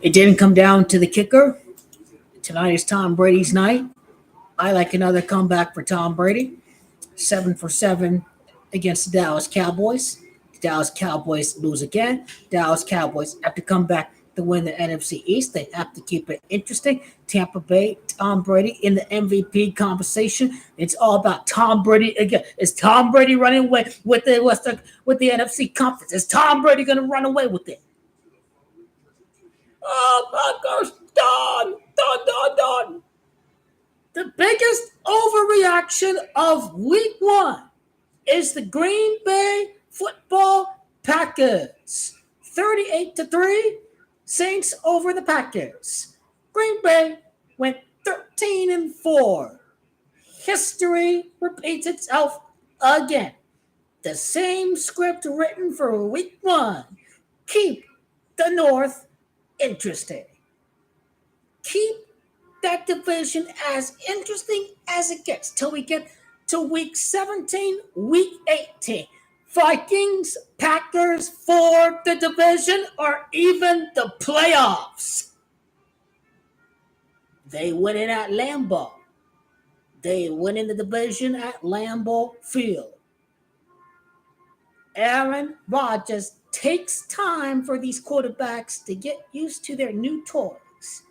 It didn't come down to the kicker. Tonight is Tom Brady's night. I like another comeback for Tom Brady. 7 for 7 against the Dallas Cowboys. The Dallas Cowboys lose again. Dallas Cowboys have to come back to win the NFC East. They have to keep it interesting. Tampa Bay, Tom Brady in the MVP conversation. It's all about Tom Brady again. Is Tom Brady running away with the NFC conference? Is Tom Brady going to run away with it? Oh my gosh, done. The biggest overreaction of week 1 is the Green Bay Football Packers. 38-3, Saints over the Packers. Green Bay went 13-4. History repeats itself again. The same script written for week 1. Keep the North interesting. Keep that division as interesting as it gets till we get to week 17, week 18. Vikings, Packers for the division or even the playoffs. They win it at Lambeau. They win in the division at Lambeau Field. Aaron Rodgers takes time for these quarterbacks to get used to their new toys.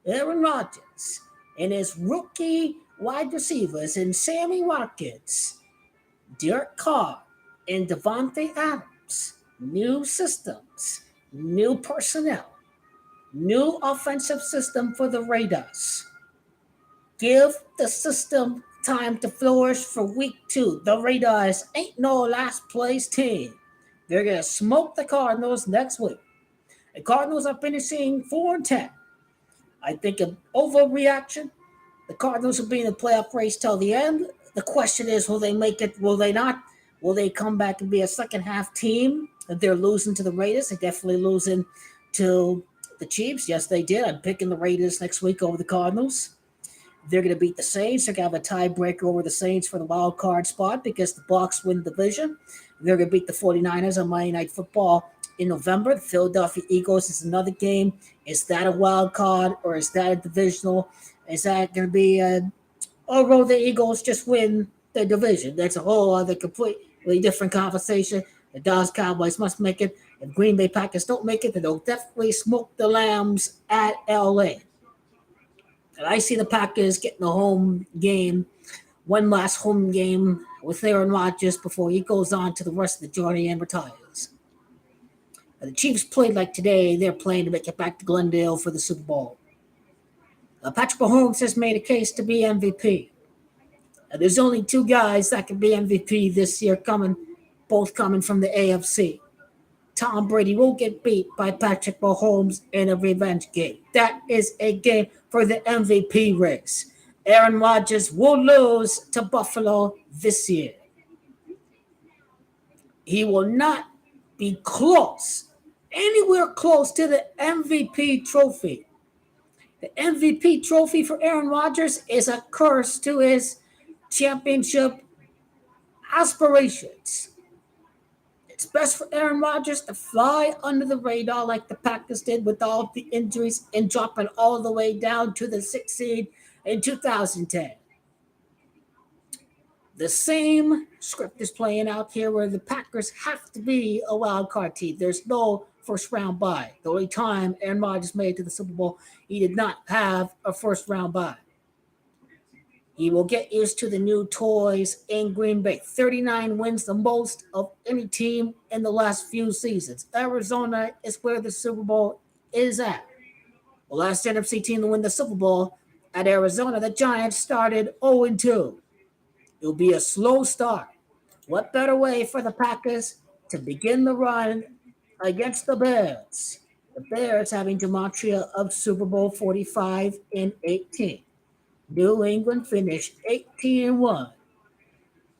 Aaron Rodgers and his rookie wide receivers and Sammy Watkins, Derek Carr, and Devontae Adams. New systems, new personnel, new offensive system for the Raiders. Give the system time to flourish for week 2. The Raiders ain't no last place team. They're going to smoke the Cardinals next week. The Cardinals are finishing 4-10. I think an overreaction. The Cardinals will be in the playoff race till the end. The question is, will they make it? Will they not? Will they come back and be a second half team? If they're losing to the Raiders, they're definitely losing to the Chiefs. Yes, they did. I'm picking the Raiders next week over the Cardinals. They're going to beat the Saints. They're going to have a tiebreaker over the Saints for the wild card spot because the Bucs win the division. They're going to beat the 49ers on Monday Night Football in November. The Philadelphia Eagles is another game. Is that a wild card or is that a divisional? Is that going to be or will the Eagles just win the division? That's a whole other completely different conversation. The Dallas Cowboys must make it. If Green Bay Packers don't make it, then they'll definitely smoke the Lambs at LA. And I see the Packers getting a home game, one last home game with Aaron Rodgers before he goes on to the rest of the journey and retires. The Chiefs played like today. They're playing to make it back to Glendale for the Super Bowl. Patrick Mahomes has made a case to be MVP. There's only 2 guys that can be MVP this year both coming from the AFC. Tom Brady will get beat by Patrick Mahomes in a revenge game. That is a game for the MVP race. Aaron Rodgers will lose to Buffalo this year. He will not be anywhere close to the MVP trophy. The MVP trophy for Aaron Rodgers is a curse to his championship aspirations. It's best for Aaron Rodgers to fly under the radar like the Packers did with all of the injuries and dropping all the way down to the 6th seed in 2010. The same script is playing out here where the Packers have to be a wild card team. There's no first round bye. The only time Aaron Rodgers made it to the Super Bowl, he did not have a first round bye. He will get used to the new toys in Green Bay. 39 wins, the most of any team in the last few seasons. Arizona is where the Super Bowl is at. The last NFC team to win the Super Bowl at Arizona, the Giants, started 0-2. It'll be a slow start. What better way for the Packers to begin the run against the Bears? The Bears having gematria of Super Bowl 45 and 18. New England finished 18-1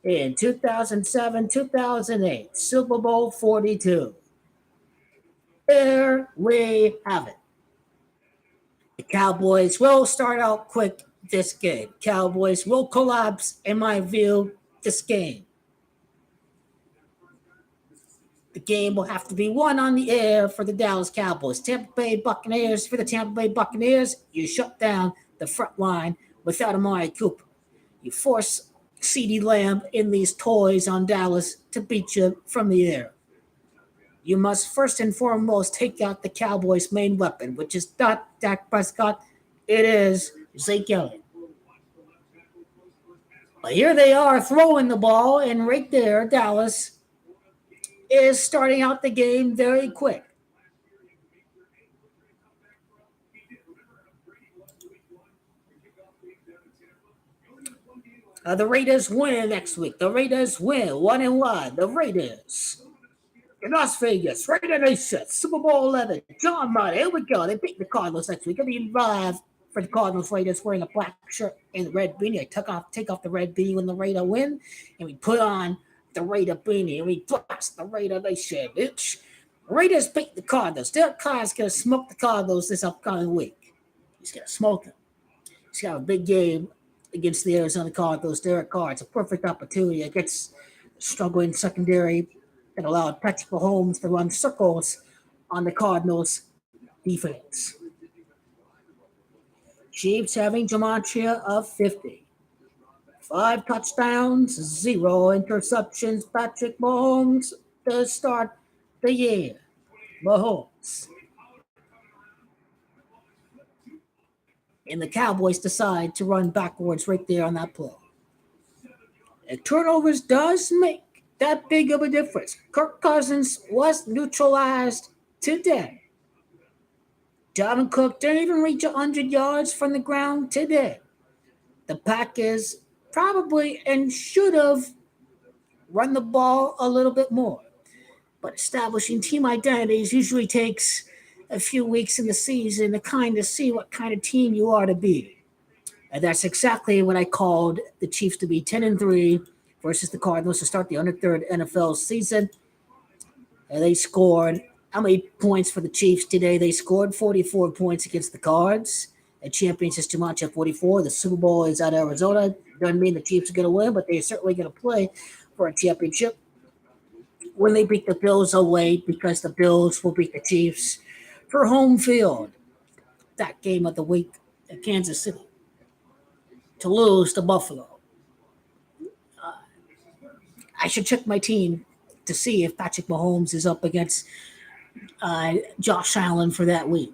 in 2007-2008, Super Bowl 42. There we have it. The Cowboys will start out quick this game. Cowboys will collapse, in my view, this game. The game will have to be won on the air for the Dallas Cowboys. Tampa Bay Buccaneers, for the Tampa Bay Buccaneers, you shut down the front line without Amari Cooper. You force CeeDee Lamb in these toys on Dallas to beat you from the air. You must first and foremost take out the Cowboys' main weapon, which is not Dak Prescott. It is Zeke Elliott. But here they are throwing the ball, and right there, Dallas is starting out the game very quick. The Raiders win next week. The Raiders win 1-1. The Raiders in Las Vegas, Raider Nation, Super Bowl 11. John Madden, here we go. They beat the Cardinals next week. Gonna be live for the Cardinals Raiders wearing a black shirt and red beanie. I take off the red beanie when the Raider win, and we put on the Raider beanie, and we blast the Raider Nation, bitch. Raiders beat the Cardinals. Derek Carr's gonna smoke the Cardinals this upcoming week. He's gonna smoke them. He's got a big game against the Arizona Cardinals. Derek Carr. It's a perfect opportunity against struggling secondary that allowed Patrick Mahomes to run circles on the Cardinals defense. Chiefs having gematria of 50. 5 touchdowns, 0 interceptions. Patrick Mahomes to start the year. Mahomes. And the Cowboys decide to run backwards right there on that play. And turnovers does make that big of a difference. Kirk Cousins was neutralized today. Dalvin Cook didn't even reach 100 yards from the ground today. The Packers probably and should have run the ball a little bit more. But establishing team identities usually takes a few weeks in the season to kind of see what kind of team you are to be. And that's exactly what I called the Chiefs to be 10-3 versus the Cardinals to start the 103rd NFL season. And they scored how many points for the Chiefs today? They scored 44 points against the Cards. The champions is too much at 44. The Super Bowl is at Arizona. Doesn't mean the Chiefs are going to win, but they're certainly going to play for a championship. When they beat the Bills, I'll wait because the Bills will beat the Chiefs for home field. That game of the week at Kansas City. To lose to Buffalo. I should check my team to see if Patrick Mahomes is up against Josh Allen for that week.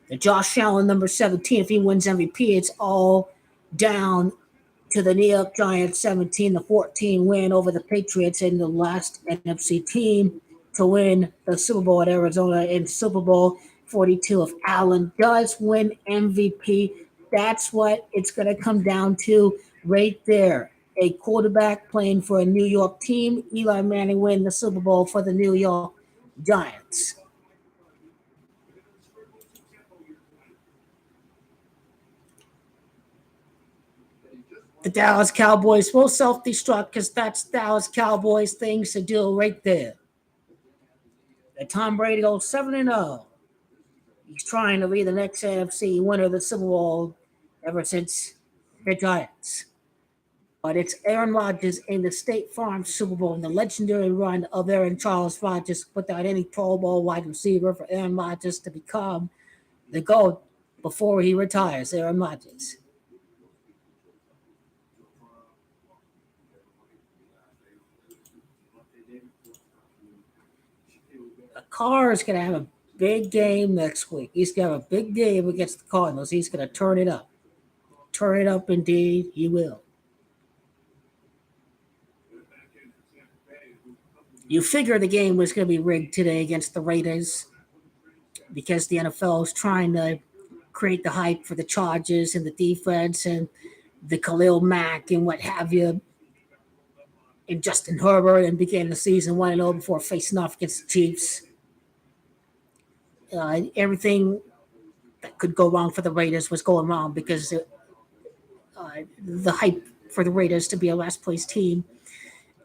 The Josh Allen number 17, if he wins MVP, it's all down to the New York Giants 17-14 win over the Patriots and the last NFC team to win the Super Bowl at Arizona in Super Bowl 42. If Allen does win MVP, that's what it's going to come down to right there. A quarterback playing for a New York team. Eli Manning win the Super Bowl for the New York Giants. The Dallas Cowboys will self-destruct because that's Dallas Cowboys things to do right there. And Tom Brady goes 7-0. He's trying to be the next NFC winner of the Super Bowl ever since the Giants. But it's Aaron Rodgers in the State Farm Super Bowl and the legendary run of Aaron Charles Rodgers without any Pro Bowl wide receiver for Aaron Rodgers to become the GOAT before he retires. Aaron Rodgers. Carr is going to have a big game next week. He's going to have a big game against the Cardinals. He's going to turn it up. Turn it up indeed. He will. You figure the game was going to be rigged today against the Raiders because the NFL is trying to create the hype for the Chargers and the defense and the Khalil Mack and what have you, and Justin Herbert, and began the season 1-0 before facing off against the Chiefs. Everything that could go wrong for the Raiders was going wrong because the hype for the Raiders to be a last place team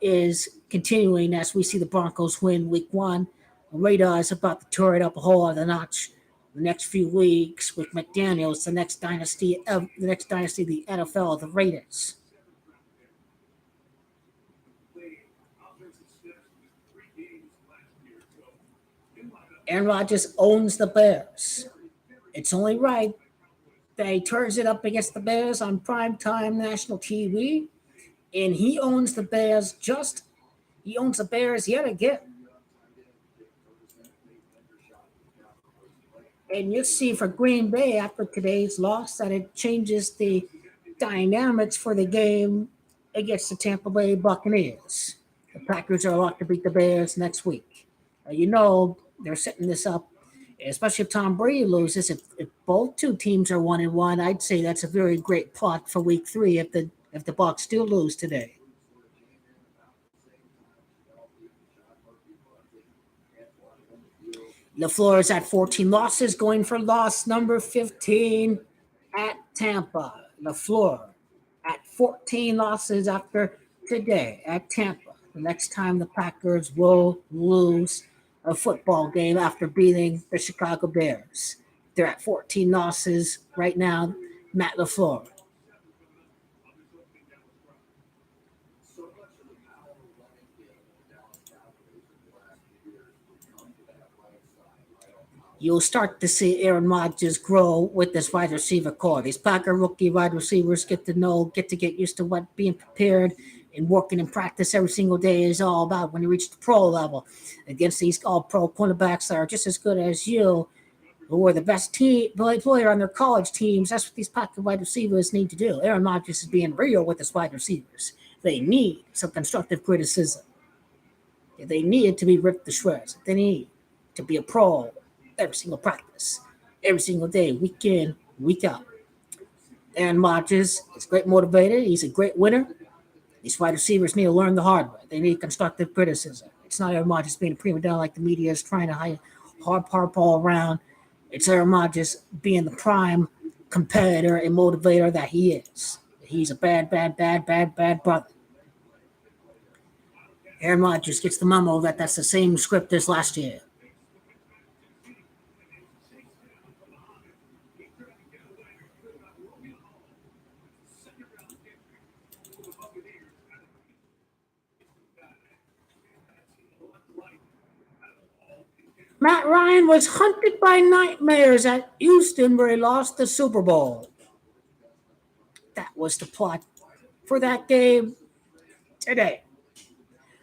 is continuing as we see the Broncos win week 1. The Raiders about to turn it up a whole other notch the next few weeks with McDaniels, the next dynasty of the NFL, the Raiders. Aaron Rodgers owns the Bears. It's only right that he turns it up against the Bears on primetime national TV, and he owns the Bears yet again. And you see for Green Bay after today's loss that it changes the dynamics for the game against the Tampa Bay Buccaneers. The Packers are locked to beat the Bears next week. They're setting this up, especially if Tom Brady loses. If both two teams are 1-1, I'd say that's a very great plot for Week 3. If the Bucs still lose today. LaFleur is at 14 losses, going for loss number 15 at Tampa. LaFleur at 14 losses after today at Tampa. The next time the Packers will lose a football game after beating the Chicago Bears. They're at 14 losses right now. Matt LaFleur. You'll start to see Aaron Rodgers grow with this wide receiver core. These Packer rookie wide receivers get to get used to what being prepared and working in practice every single day is all about when you reach the pro level against these all pro cornerbacks that are just as good as you, who are the best player on their college teams. That's what these Packer wide receivers need to do. Aaron Rodgers is being real with his wide receivers. They need some constructive criticism. They need to be ripped to shreds. They need to be a pro every single practice, every single day, week in, week out. Aaron Rodgers is a great motivator. He's a great winner. These wide receivers need to learn the hard way. They need constructive criticism. It's not Aaron Rodgers being a prima donna like the media is trying to harp all around. It's Aaron Rodgers being the prime competitor and motivator that he is. He's a bad brother. Aaron Rodgers gets the memo that that's the same script as last year. Matt Ryan was hunted by nightmares at Houston where he lost the Super Bowl. That was the plot for that game today.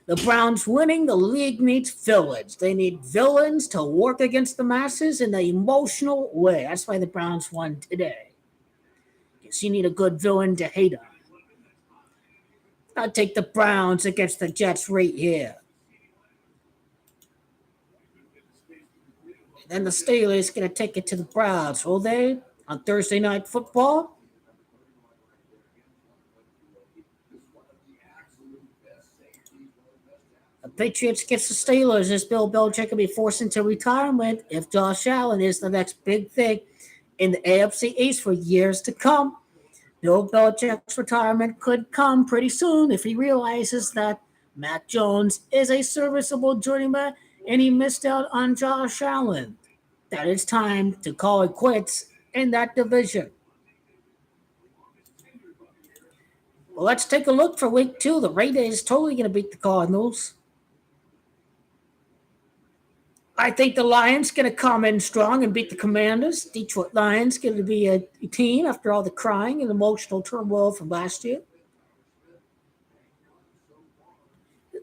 The Browns winning, the league needs villains. They need villains to work against the masses in an emotional way. That's why the Browns won today. Because you need a good villain to hate on. I'll take the Browns against the Jets right here. And then the Steelers going to take it to the Browns, will they? On Thursday Night Football? The Patriots gets the Steelers as Bill Belichick will be forced into retirement if Josh Allen is the next big thing in the AFC East for years to come. Bill Belichick's retirement could come pretty soon if he realizes that Mac Jones is a serviceable journeyman and he missed out on Josh Allen. That it's time to call it quits in that division. Well, let's take a look for week 2. The Raiders totally going to beat the Cardinals. I think the Lions going to come in strong and beat the Commanders. Detroit Lions going to be a team after all the crying and emotional turmoil from last year.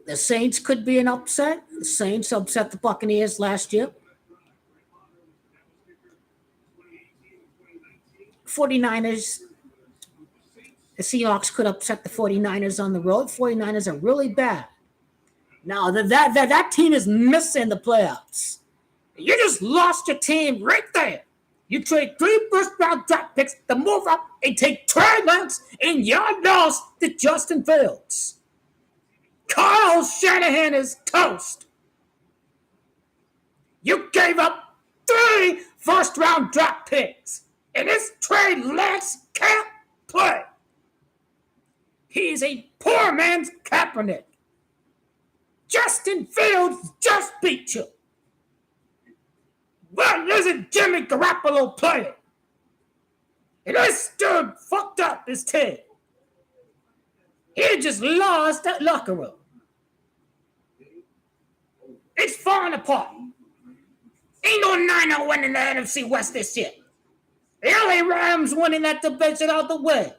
The Saints could be an upset. The Saints upset the Buccaneers last year. 49ers, the Seahawks could upset the 49ers on the road. 49ers are really bad. Now, that team is missing the playoffs. You just lost your team right there. You trade 3 first-round draft picks to move up and take Trey Lance, and you lost to Justin Fields. Kyle Shanahan is toast. You gave up 3 first-round draft picks, and this Trey Lance can't play. He's a poor man's Kaepernick. Justin Fields just beat you. Why isn't Jimmy Garoppolo playing? And this dude fucked up his team. He just lost that locker room. It's falling apart. Ain't no 9-0 winning the NFC West this year. The LA Rams winning that division all the way.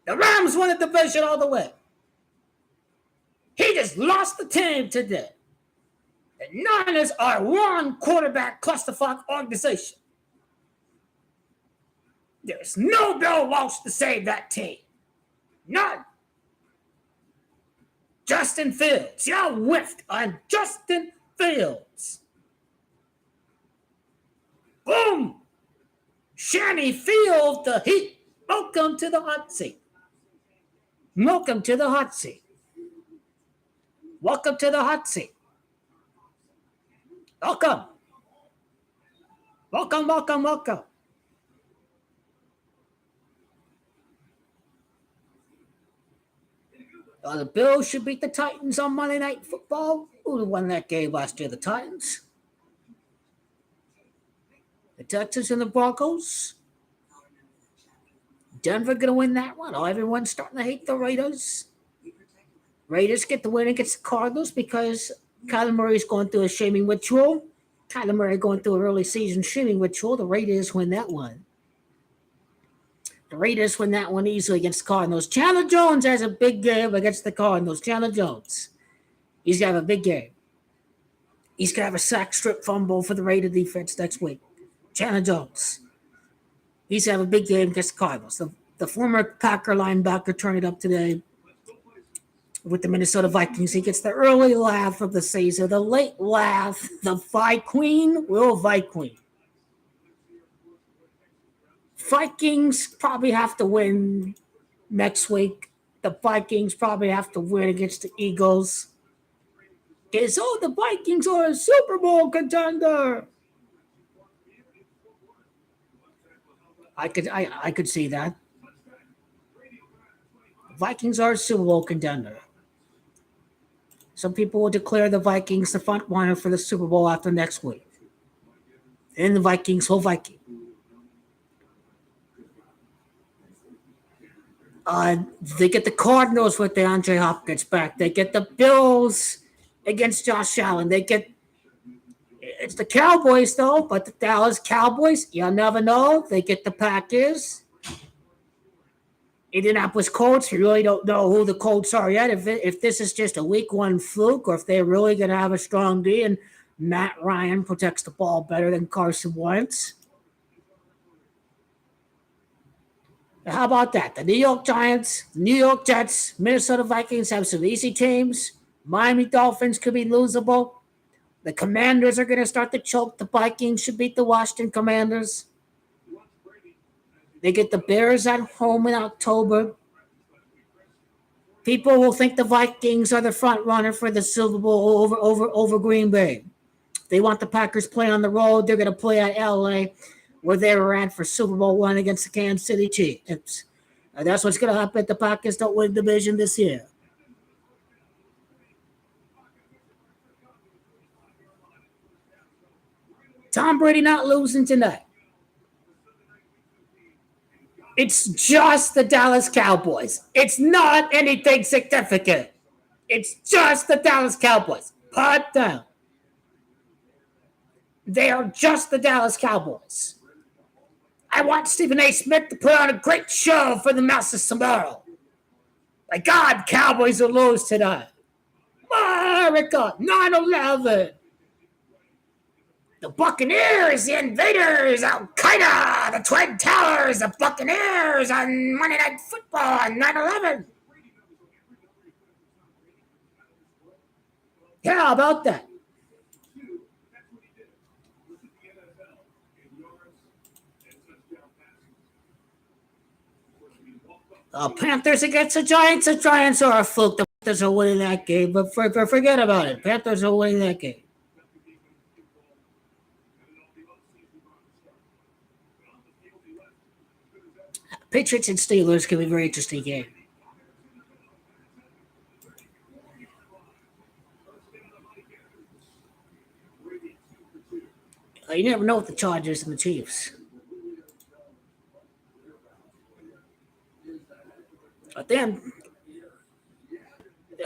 The Rams won the division all the way. He just lost the team today. The Niners are one quarterback clusterfuck organization. There's no Bill Walsh to save that team. None. Justin Fields. Y'all whiffed on Justin Fields. Boom. Shanny Field, the Heat. Welcome to the hot seat. Welcome to the hot seat. Welcome to the hot seat. Welcome. Welcome, welcome, welcome. The Bills should beat the Titans on Monday Night Football. Who won that game last year? The Titans. The Texans and the Broncos. Denver going to win that one. Oh, everyone's starting to hate the Raiders. Raiders get the win against the Cardinals because Kyler Murray's going through a shaming ritual. Kyler Murray going through an early season shaming ritual. The Raiders win that one. The Raiders win that one easily against the Cardinals. Chandler Jones has a big game against the Cardinals. Chandler Jones. He's going to have a big game. He's going to have a sack strip fumble for the Raider defense next week. Chandler Jones. He's going to have a big game against the Cardinals. The former Packer linebacker turned it up today with the Minnesota Vikings. He gets the early laugh of the season. The late laugh. The Viking. Will Viking. Vikings probably have to win next week. The Vikings probably have to win against the Eagles. The Vikings are a Super Bowl contender. I could see that. Vikings are a Super Bowl contender. Some people will declare the Vikings the front runner for the Super Bowl after next week. And the Vikings will Viking. They get the Cardinals with the Andre Hopkins back. They get the Bills against Josh Allen. It's the Cowboys, though, but the Dallas Cowboys, you'll never know. They get the Packers. Indianapolis Colts, you really don't know who the Colts are yet. If this is just a week one fluke or if they're really going to have a strong D and Matt Ryan protects the ball better than Carson Wentz. How about that? The New York Giants, the New York Jets, Minnesota Vikings have some easy teams. Miami Dolphins could be losable. The Commanders are going to start to choke. The Vikings should beat the Washington Commanders. They get the Bears at home in October. People will think the Vikings are the front runner for the Super Bowl over Green Bay. They want the Packers play on the road. They're going to play at LA, where they were at for Super Bowl one against the Kansas City Chiefs. That's what's going to happen if the Packers don't win the division this year. Tom Brady not losing tonight. It's just the Dallas Cowboys. It's not anything significant. It's just the Dallas Cowboys. Put down. They are just the Dallas Cowboys. I want Stephen A. Smith to put on a great show for the masses tomorrow. My God, Cowboys will lose tonight. America, 9/11. The Buccaneers, the Invaders, Al-Qaeda, the Twin Towers, the Buccaneers on Monday Night Football on 9/11. Yeah, how about that? Panthers against the Giants. The Giants are a fluke. The Panthers are winning that game, but forget about it. Panthers are winning that game. Patriots and Steelers can be a very interesting game. You never know with the Chargers and the Chiefs. But then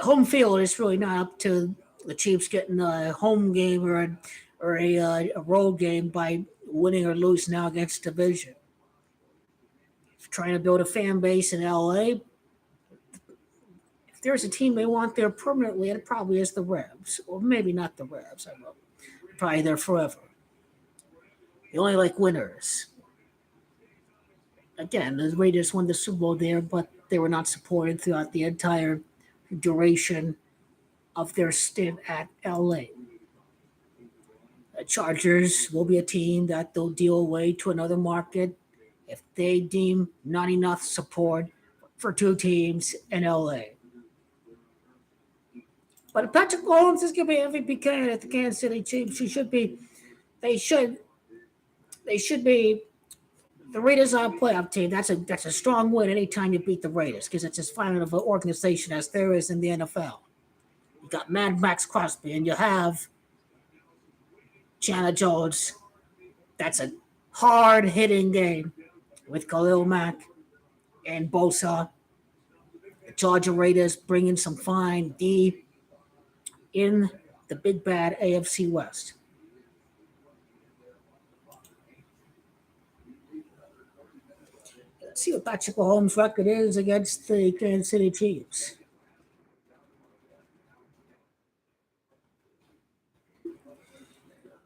home field is really not up to the Chiefs getting a home game or a road game by winning or losing now against division. Trying to build a fan base in LA. If there's a team they want there permanently, it probably is the Revs, or maybe not the Revs. I don't know. Probably there forever. They only like winners. Again, the Raiders won the Super Bowl there, but they were not supported throughout the entire duration of their stint at LA. The Chargers will be a team that they'll deal away to another market if they deem not enough support for two teams in LA. But if Patrick Mahomes is going to be MVP candidate at the Kansas City Chiefs, he should be. They should. They should be. The Raiders are a playoff team. That's a strong win anytime you beat the Raiders because it's as fine of an organization as there is in the NFL. You got Mad Max Crosby and you have Chandler Jones. That's a hard hitting game with Khalil Mack and Bosa. The Charger Raiders bringing some fine D in the big bad AFC West. Let's see what Patrick Mahomes' record is against the Kansas City Chiefs.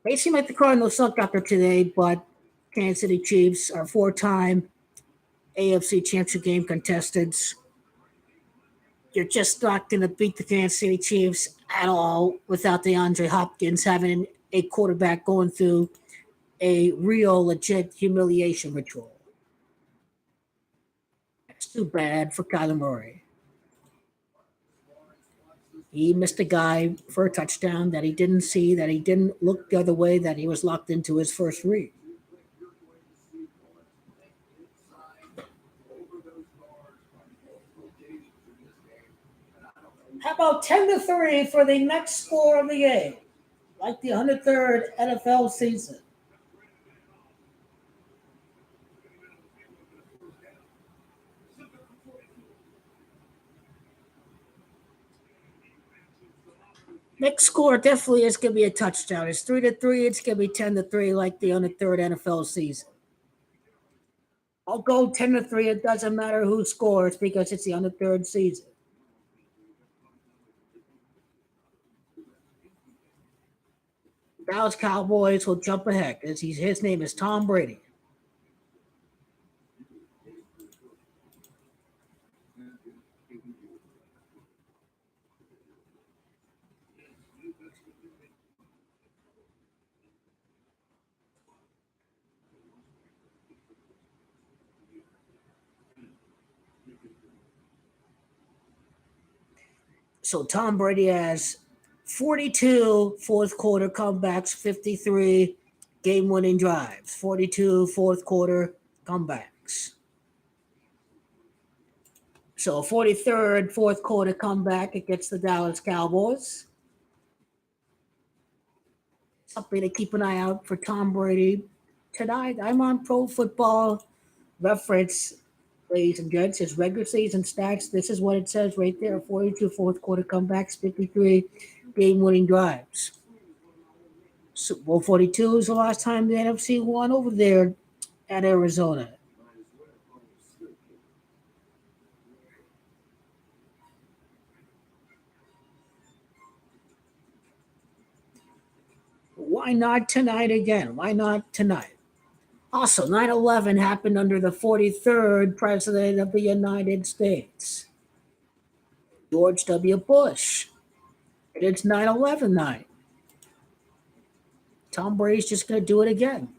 They seem like the Cardinals suck after today, but Kansas City Chiefs are four-time AFC Championship game contestants. You're just not going to beat the Kansas City Chiefs at all without DeAndre Hopkins having a quarterback going through a real, legit humiliation ritual. It's too bad for Kyler Murray. He missed a guy for a touchdown that he didn't see, that he didn't look the other way, that he was locked into his first read. How about 10-3 for the next score of the game? Like the 103rd NFL season. Next score definitely is going to be a touchdown. It's 3-3. It's going to be 10-3, like the 103rd NFL season. I'll go 10-3. It doesn't matter who scores because it's the 103rd season. Dallas Cowboys will jump ahead. His name is Tom Brady. So Tom Brady has 42 fourth quarter comebacks, 53 game winning drives, 42 fourth quarter comebacks. So 43rd fourth quarter comeback against the Dallas Cowboys. Something to keep an eye out for Tom Brady. Tonight, I'm on Pro Football Reference, ladies and gents. His regular season stats. This is what it says right there: 42 fourth quarter comebacks, 53 game-winning drives. Super Bowl 42 is the last time the NFC won over there at Arizona. Why not tonight again? Why not tonight? Also, 9/11 happened under the 43rd President of the United States, George W. Bush. And it's 9/11 night. Tom Brady's just going to do it again.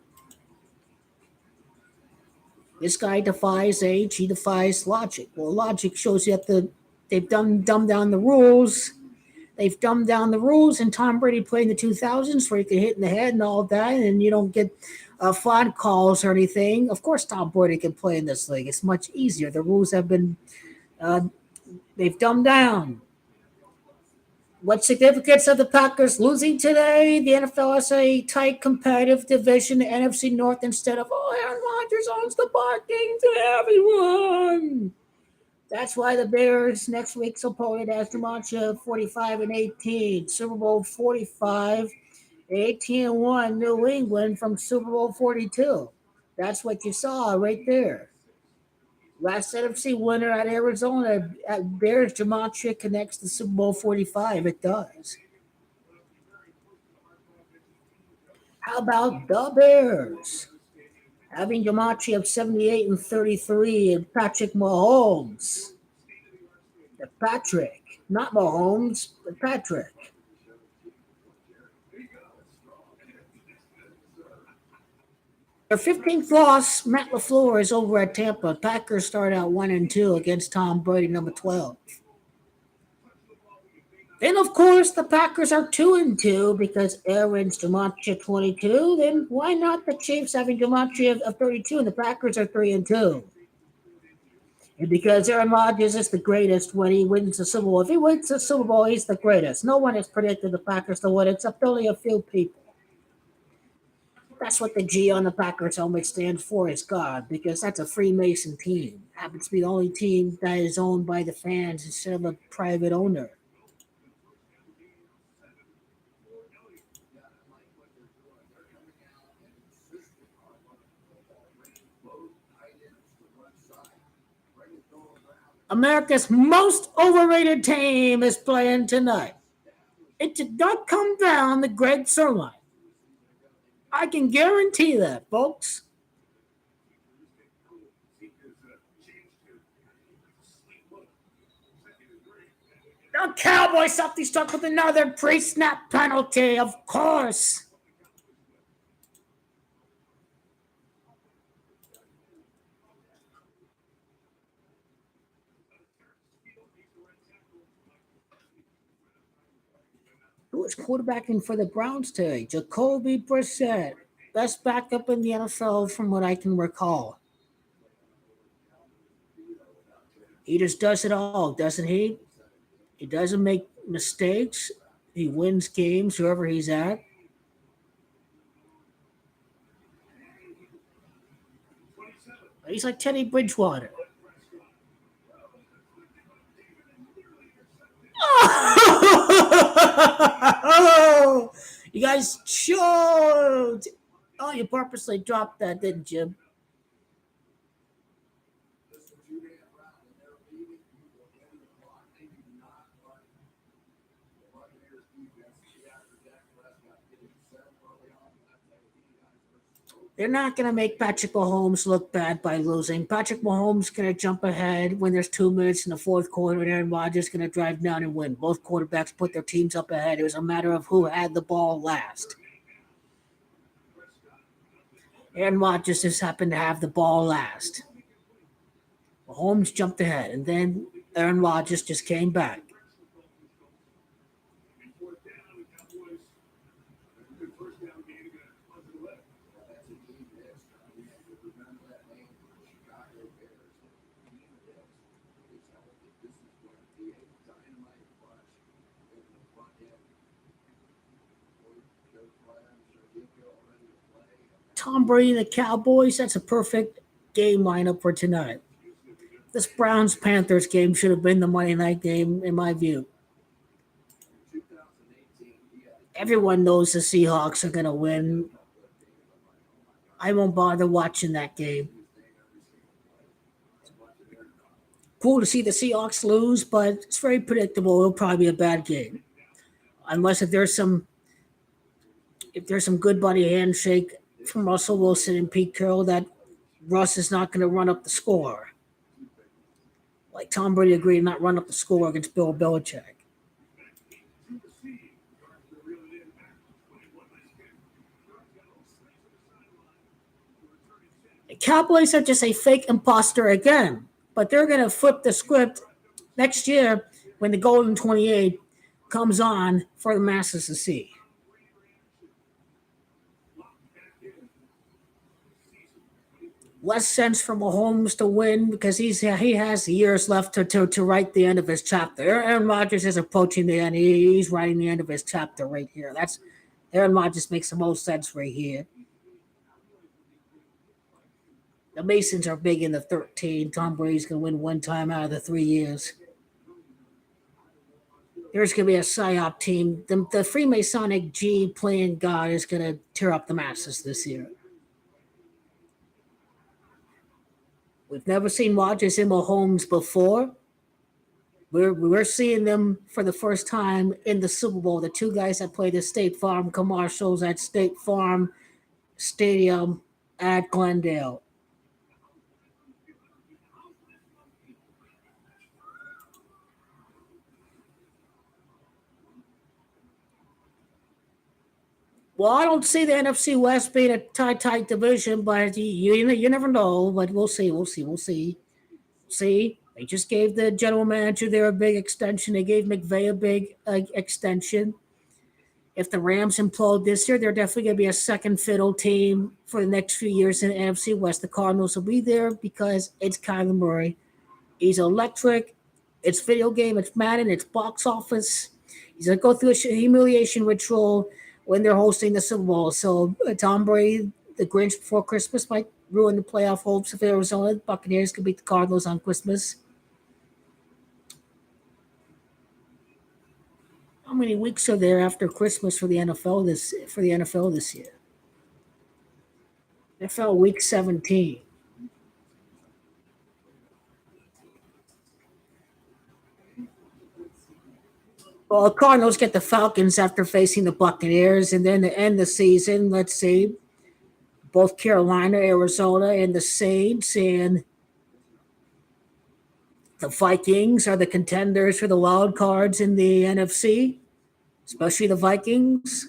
This guy defies age, he defies logic. Well, logic shows you they've dumbed down the rules. They've dumbed down the rules, and Tom Brady played in the 2000s where you can hit in the head and all that, and you don't get fraud calls or anything. Of course, Tom Brady can play in this league. It's much easier. The rules have been, they've dumbed down. What significance of the Packers losing today? The NFL has a tight competitive division, the NFC North, instead of, oh, Aaron Rodgers owns the parking to everyone. That's why the Bears next week's opponent has Jumanji 45 and 18, Super Bowl 45, 18 and 1, New England from Super Bowl 42. That's what you saw right there. Last NFC winner at Arizona at Bears Gematria connects to Super Bowl 45. It does. How about the Bears? Having Gematria of 78 and 33 and Patrick Mahomes. The Patrick, not Mahomes, but Patrick. Their 15th loss, Matt LaFleur, is over at Tampa. Packers start out 1 and 2 against Tom Brady, number 12. Then, of course, the Packers are 2 and 2 because Aaron's Gematria 22. Then why not the Chiefs having Gematria of 32 and the Packers are 3 and 2? And because Aaron Rodgers is the greatest when he wins the Super Bowl. If he wins the Super Bowl, he's the greatest. No one has predicted the Packers to win except only a few people. That's what the G on the Packers helmet stands for, is God, because that's a Freemason team. Happens to be the only team that is owned by the fans instead of a private owner. America's most overrated team is playing tonight. It did not come down to Greg Sirlein. I can guarantee that, folks. The Cowboys self-destruct with another pre-snap penalty, of course. Who is quarterbacking for the Browns today? Jacoby Brissett. Best backup in the NFL from what I can recall. He just does it all, doesn't he? He doesn't make mistakes. He wins games wherever he's at. He's like Teddy Bridgewater. Oh, you guys showed. Oh, you purposely dropped that, didn't you? They're not going to make Patrick Mahomes look bad by losing. Patrick Mahomes going to jump ahead when there's 2 minutes in the fourth quarter, and Aaron Rodgers going to drive down and win. Both quarterbacks put their teams up ahead. It was a matter of who had the ball last. Aaron Rodgers just happened to have the ball last. Mahomes jumped ahead, and then Aaron Rodgers just came back. Tom Brady and the Cowboys, that's a perfect game lineup for tonight. This Browns Panthers game should have been the Monday night game, in my view. Everyone knows the Seahawks are going to win. I won't bother watching that game. Cool to see the Seahawks lose, but it's very predictable. It'll probably be a bad game, unless if there's some good buddy handshake from Russell Wilson and Pete Carroll that Russ is not going to run up the score. Like Tom Brady agreed to not run up the score against Bill Belichick. The Cowboys are just a fake imposter again, but they're going to flip the script next year when the Golden 28 comes on for the masses to see. less sense for Mahomes to win because he has years left to write the end of his chapter. Aaron Rodgers is approaching the end. He's writing the end of his chapter right here. That's Aaron Rodgers makes the most sense right here. The Masons are big in the 13. Tom Brady's gonna win one time out of the 3 years. There's gonna be a psyop team. The Freemasonic G playing God is gonna tear up the masses this year. We've never seen Rodgers and Mahomes before. We're seeing them for the first time in the Super Bowl. The two guys that play the State Farm commercials at State Farm Stadium at Glendale. Well, I don't see the NFC West being a tight division, but you never know. But we'll see. See, they just gave the general manager there a big extension. They gave McVay a big extension. If the Rams implode this year, they're definitely going to be a second fiddle team for the next few years in the NFC West. The Cardinals will be there because it's Kyler Murray. He's electric. It's video game. It's Madden. It's box office. He's going to go through a humiliation ritual when they're hosting the Super Bowl. So Tom Brady, the Grinch before Christmas, might ruin the playoff hopes of Arizona. The Buccaneers could beat the Cardinals on Christmas. How many weeks are there after Christmas for the NFL this year? NFL Week 17. Well, the Cardinals get the Falcons after facing the Buccaneers, and then to end the season, let's see, both Carolina, Arizona, and the Saints and the Vikings are the contenders for the wild cards in the NFC, especially the Vikings.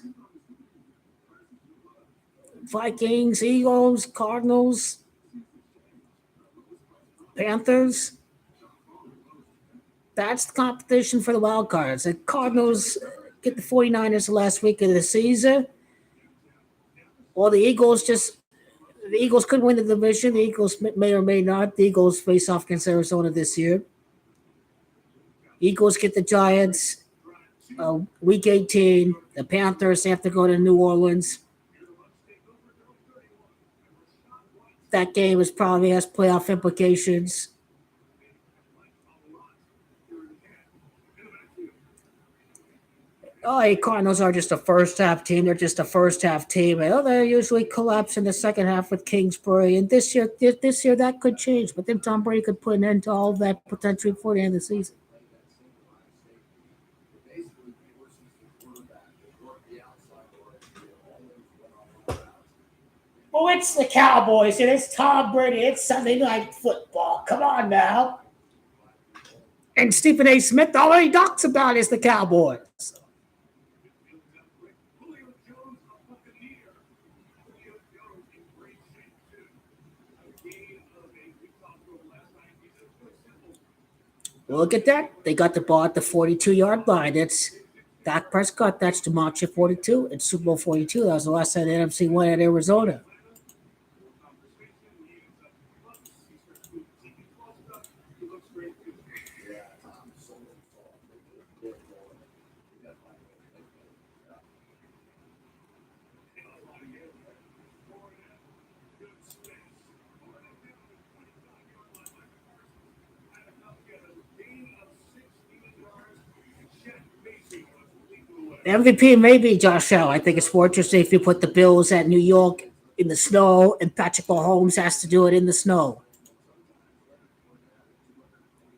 Vikings, Eagles, Cardinals, Panthers. That's the competition for the wild cards. The Cardinals get the 49ers the last week of the season. Well, the Eagles could win the division. The Eagles may or may not. The Eagles face off against Arizona this year. Eagles get the Giants. Week 18. The Panthers have to go to New Orleans. That game is probably has playoff implications. Oh, hey, Cardinals are just a first half team. They're just a first half team. Oh, they usually collapse in the second half with Kingsbury. And this year that could change. But then Tom Brady could put an end to all of that potentially before the end of the season. Oh, it's the Cowboys and it's Tom Brady. It's Sunday Night Football. Come on now. And Stephen A. Smith, all he talks about is the Cowboys. Look at that. They got the ball at the 42-yard line. It's Dak Prescott. That's the March of 42. It's Super Bowl 42. That was the last time the NFC won at Arizona. MVP may be Josh Allen. I think it's more interesting if you put the Bills at New York in the snow and Patrick Mahomes has to do it in the snow.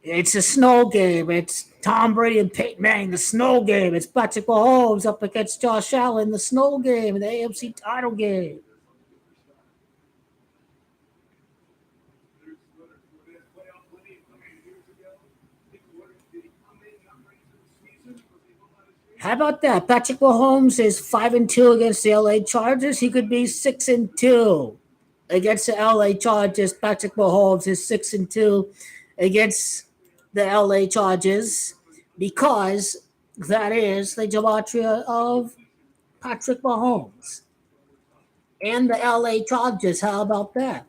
It's a snow game. It's Tom Brady and Peyton Manning, the snow game. It's Patrick Mahomes up against Josh Allen, the snow game, the AFC title game. How about that? Patrick Mahomes is 5-2 against the LA Chargers. He could be 6-2 against the LA Chargers. Patrick Mahomes is 6-2 against the LA Chargers because that is the gematria of Patrick Mahomes and the LA Chargers. How about that?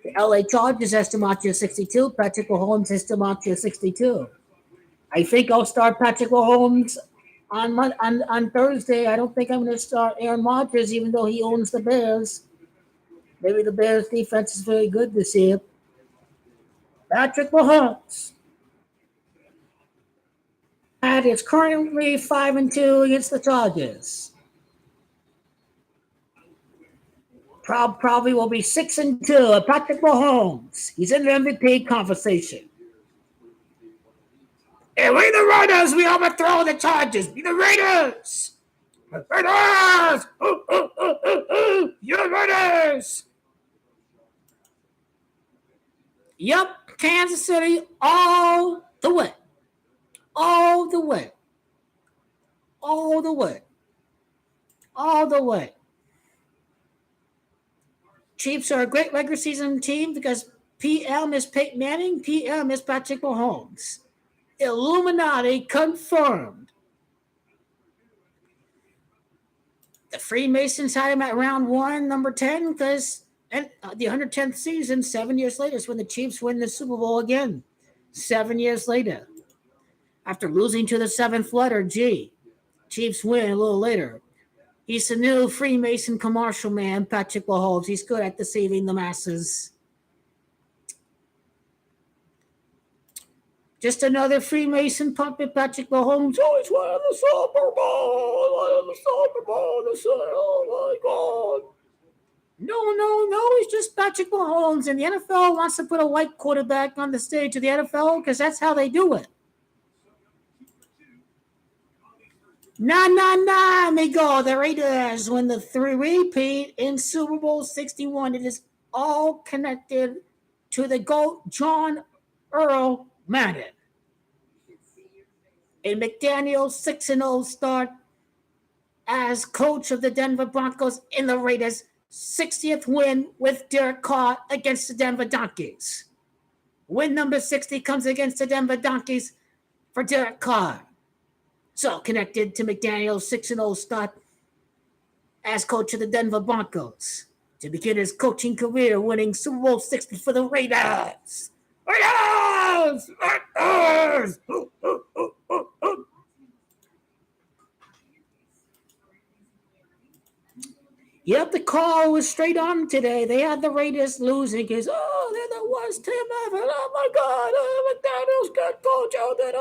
The LA Chargers estimate you 62. Patrick Mahomes estimate you 62. I think I'll start Patrick Mahomes on Thursday. I don't think I'm going to start Aaron Rodgers, even though he owns the Bears. Maybe the Bears defense is very good this year. Patrick Mahomes. And it's currently 5-2 against the Chargers. Probably will be 6-2. Patrick Mahomes. He's in the MVP conversation. Hey, we the Raiders. We overthrow the Chargers. We the Raiders. Raiders. You're Raiders. Yep, Kansas City all the way. All the way. All the way. All the way. Chiefs are a great regular season team because PM is Peyton Manning, PM is Patrick Mahomes. Illuminati confirmed. The Freemasons had him at round 1, number 10, because the 110th season, 7 years later, is when the Chiefs win the Super Bowl again. 7 years later. After losing to the 7th letter G. Chiefs win a little later. He's the new Freemason commercial man, Patrick Mahomes. He's good at deceiving the masses. Just another Freemason puppet, Patrick Mahomes. Oh, he's winning the Super Bowl. Winning the Super Bowl. Oh, my God. No. He's just Patrick Mahomes. And the NFL wants to put a white quarterback on the stage of the NFL because that's how they do it. Nah, amigo. The Raiders win the 3-repeat in Super Bowl 61. It is all connected to the GOAT, John Earl Madden. A McDaniel 6-0 start as coach of the Denver Broncos in the Raiders' 60th win with Derek Carr against the Denver Donkeys. Win number 60 comes against the Denver Donkeys for Derek Carr. It's all connected to McDaniel's 6-0 start as coach of the Denver Broncos to begin his coaching career, winning Super Bowl 60 for the Raiders. Raiders! Raiders! Yep, the call was straight on today. They had the Raiders losing because, they're the worst team ever. Oh, my God. McDaniel's good coach. Oh, that.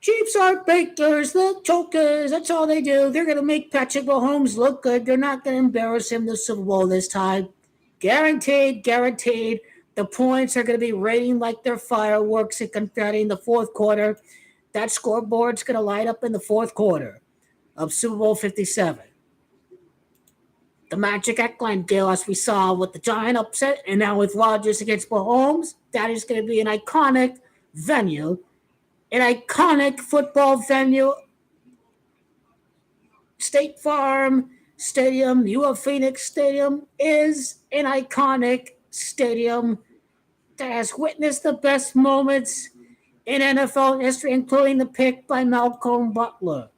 Chiefs are bakers, the chokers. That's all they do. They're going to make Patrick Mahomes look good. They're not going to embarrass him in the Super Bowl this time. Guaranteed. The points are going to be raining like they're fireworks and confetti in the fourth quarter. That scoreboard's going to light up in the fourth quarter of Super Bowl 57. The magic at Glendale, as we saw with the Giant upset, and now with Rodgers against Mahomes, that is going to be an iconic venue. An iconic football venue. State Farm Stadium, UF Phoenix Stadium, is an iconic stadium that has witnessed the best moments in NFL history, including the pick by Malcolm Butler.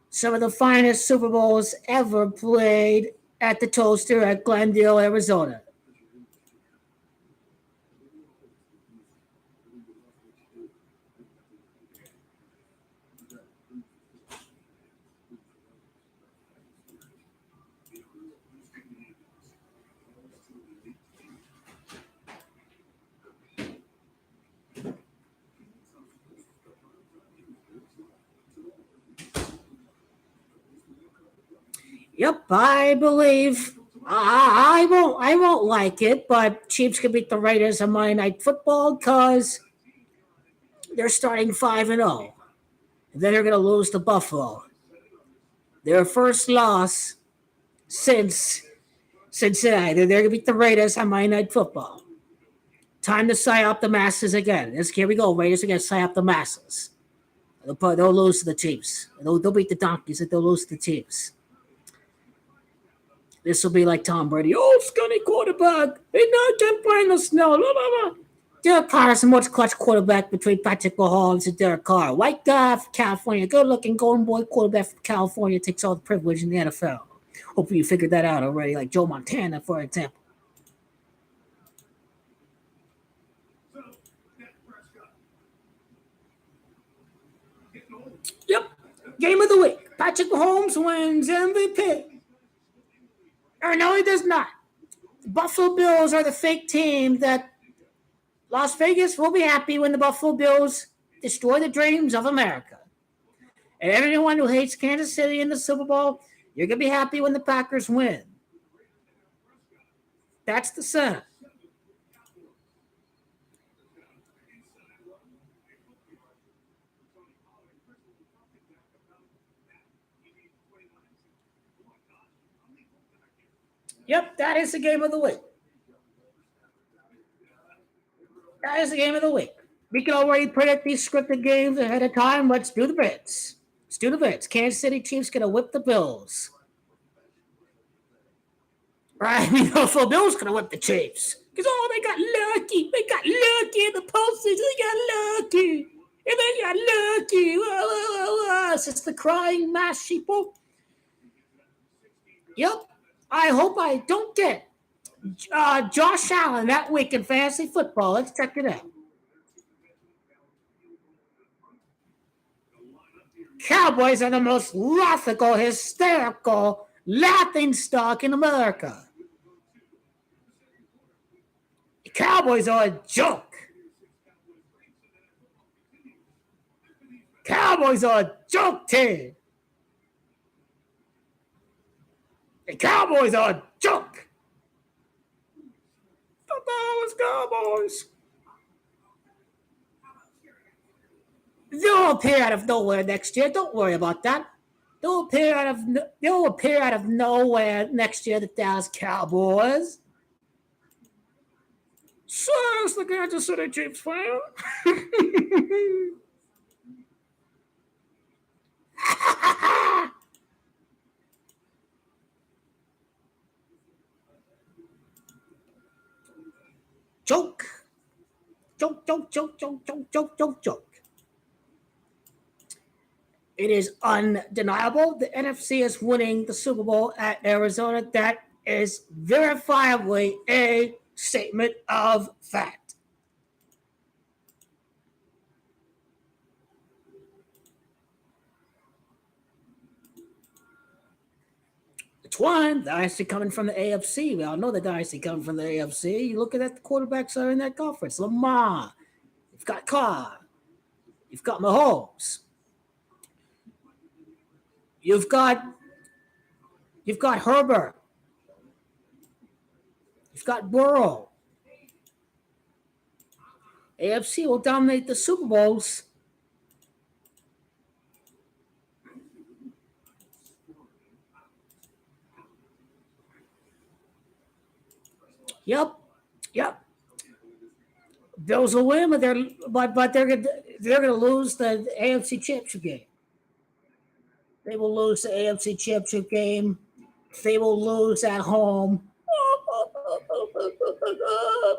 Some of the finest Super Bowls ever played at the Toaster at Glendale, Arizona. Yep, I believe I won't like it, but Chiefs can beat the Raiders on Monday Night Football because they're starting 5-0. Then they're going to lose to Buffalo. Their first loss since Cincinnati. They're going to beat the Raiders on Monday Night Football. Time to psyop the masses again. Here we go. Raiders are going to psyop the masses. They'll lose to the Chiefs. They'll beat the Donkeys, and they'll lose to the Chiefs. This will be like Tom Brady. Oh, scunny quarterback. He not can play in the snow. Blah, blah, blah. Derek Carr is the most clutch quarterback between Patrick Mahomes and Derek Carr. White guy from California, good-looking golden boy quarterback from California, takes all the privilege in the NFL. Hopefully you figured that out already, like Joe Montana, for example. Yep. Game of the week. Patrick Mahomes wins MVP. Or no, he does not. The Buffalo Bills are the fake team that Las Vegas will be happy when the Buffalo Bills destroy the dreams of America. And everyone who hates Kansas City in the Super Bowl, you're going to be happy when the Packers win. That's the setup. Yep, that is the game of the week. That is the game of the week. We can already predict these scripted games ahead of time. Let's do the bets. Let's do the bets. Kansas City Chiefs going to whip the Bills. Right? Buffalo Bills going to whip the Chiefs. Because, they got lucky. They got lucky in the postseason. They got lucky. And they got lucky. It's the crying mass sheeple. Yep. I hope I don't get Josh Allen that week in fantasy football. Let's check it out. Cowboys are the most laughable, hysterical, laughing stock in America. The Cowboys are a joke. Cowboys are a joke team. The Cowboys are a joke. The Dallas Cowboys. They'll appear out of nowhere next year. Don't worry about that. They'll appear out of nowhere next year. The Dallas Cowboys. Says the Kansas City Chiefs fan. Joke. Joke. It is undeniable. The NFC is winning the Super Bowl at Arizona. That is verifiably a statement of fact. It's one. The dynasty coming from the AFC. We all know the dynasty coming from the AFC. You look at the quarterbacks that are in that conference. Lamar. You've got Carr. You've got Mahomes. You've got Herbert. You've got Burrow. AFC will dominate the Super Bowls. Yep. Bills will win, but they're gonna lose the AFC Championship game. They will lose the AFC Championship game. They will lose at home.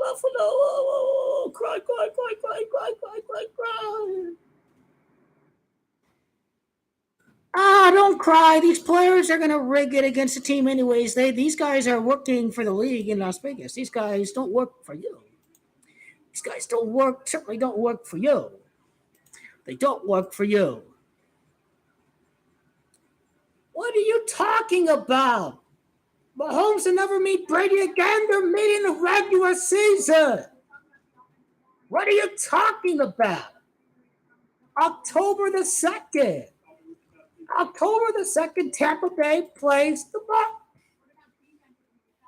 Buffalo, cry. Don't cry. These players are going to rig it against the team anyways. These guys are working for the league in Las Vegas. These guys don't work for you. These guys certainly don't work for you. They don't work for you. What are you talking about? Mahomes will never meet Brady again. They're meeting the regular season. What are you talking about? October the 2nd. October the 2nd, Tampa Bay plays the Bucs.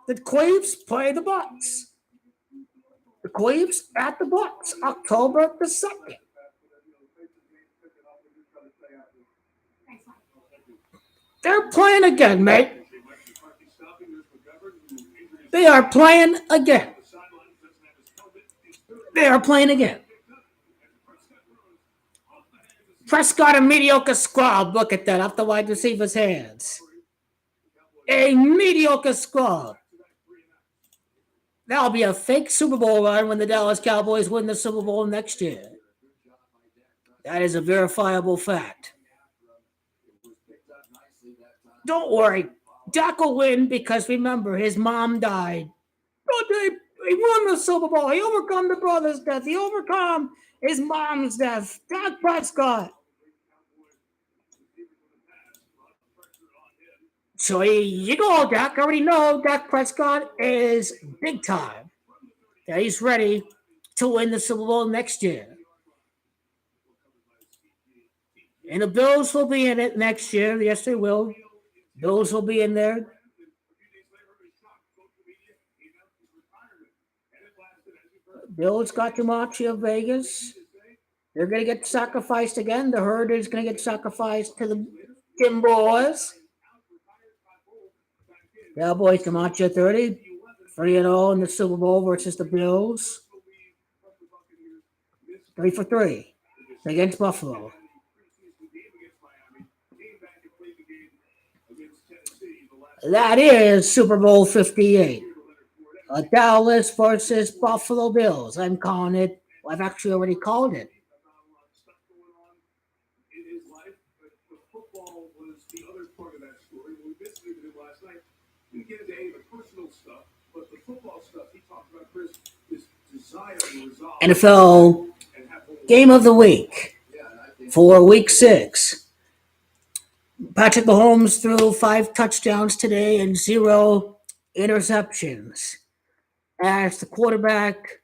The Chiefs play the Bucs. The Chiefs at the Bucs, October the 2nd. They're playing again, mate. They are playing again. Prescott, a mediocre scrub. Look at that, off the wide receiver's hands. A mediocre scrub. That'll be a fake Super Bowl run when the Dallas Cowboys win the Super Bowl next year. That is a verifiable fact. Don't worry. Dak will win because remember, his mom died. But he won the Super Bowl. He overcome the brother's death. He overcome his mom's death. Dak Prescott. So you go, Dak. I already know Dak Prescott is big time. Yeah, he's ready to win the Super Bowl next year. And the Bills will be in it next year. Yes, they will. Bills will be in there. Bills got too much of Vegas. They're going to get sacrificed again. The herd is going to get sacrificed to the Timberwolves. Cowboys to march at 30. 3-0 in the Super Bowl versus the Bills. 3 for 3 against Buffalo. That is Super Bowl 58. Dallas versus Buffalo Bills. I'm calling it. I've actually already called it. NFL Game of the Week for Week 6. Patrick Mahomes threw 5 touchdowns today and 0 interceptions as the quarterback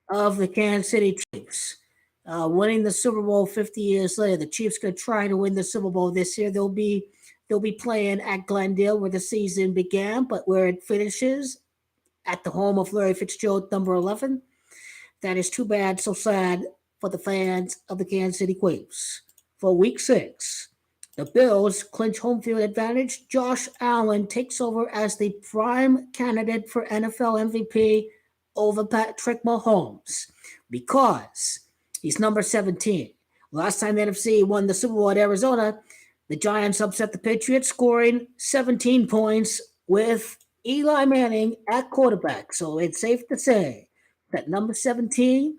of the Kansas City Chiefs. Winning the Super Bowl 50 years later, the Chiefs could try to win the Super Bowl this year. They'll be playing at Glendale where the season began, but where it finishes at the home of Larry Fitzgerald, number 11. That is too bad, so sad for the fans of the Kansas City Chiefs. For Week 6, the Bills clinch home field advantage. Josh Allen takes over as the prime candidate for NFL MVP over Patrick Mahomes because he's number 17. Last time the NFC won the Super Bowl at Arizona, the Giants upset the Patriots, scoring 17 points with Eli Manning at quarterback. So it's safe to say that number 17,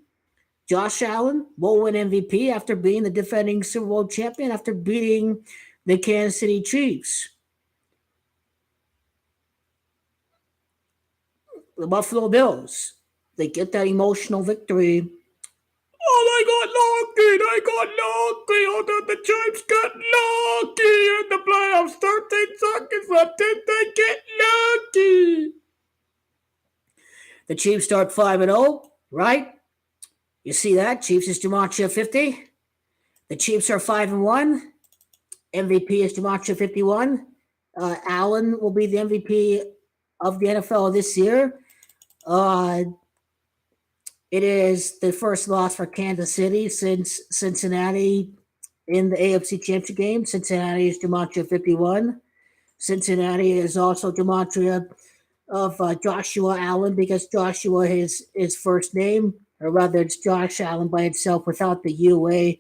Josh Allen, will win MVP after being the defending Super Bowl champion, after beating the Kansas City Chiefs. The Buffalo Bills, they get that emotional victory. Oh, they got lucky. Oh, the Chiefs got lucky in the playoffs. 13 seconds left. Did they get lucky? The Chiefs start 5-0, right? You see that? Chiefs is Jamacha 50. The Chiefs are 5-1. MVP is Jamacha 51. Allen will be the MVP of the NFL this year. It is the first loss for Kansas City since Cincinnati in the AFC Championship game. Cincinnati is Gematria 51. Cincinnati is also Gematria of Joshua Allen because Joshua is his first name, or rather it's Josh Allen by itself without the UA.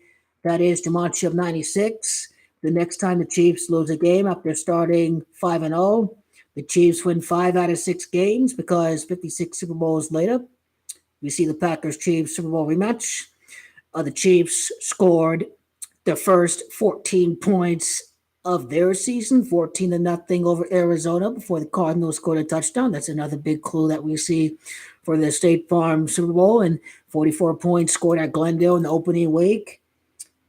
That is Gematria of 96. The next time the Chiefs lose a game after starting 5-0, the Chiefs win 5 out of 6 games because 56 Super Bowls later, we see the Packers-Chiefs Super Bowl rematch. The Chiefs scored the first 14 points of their season, 14-0 over Arizona before the Cardinals scored a touchdown. That's another big clue that we see for the State Farm Super Bowl. And 44 points scored at Glendale in the opening week.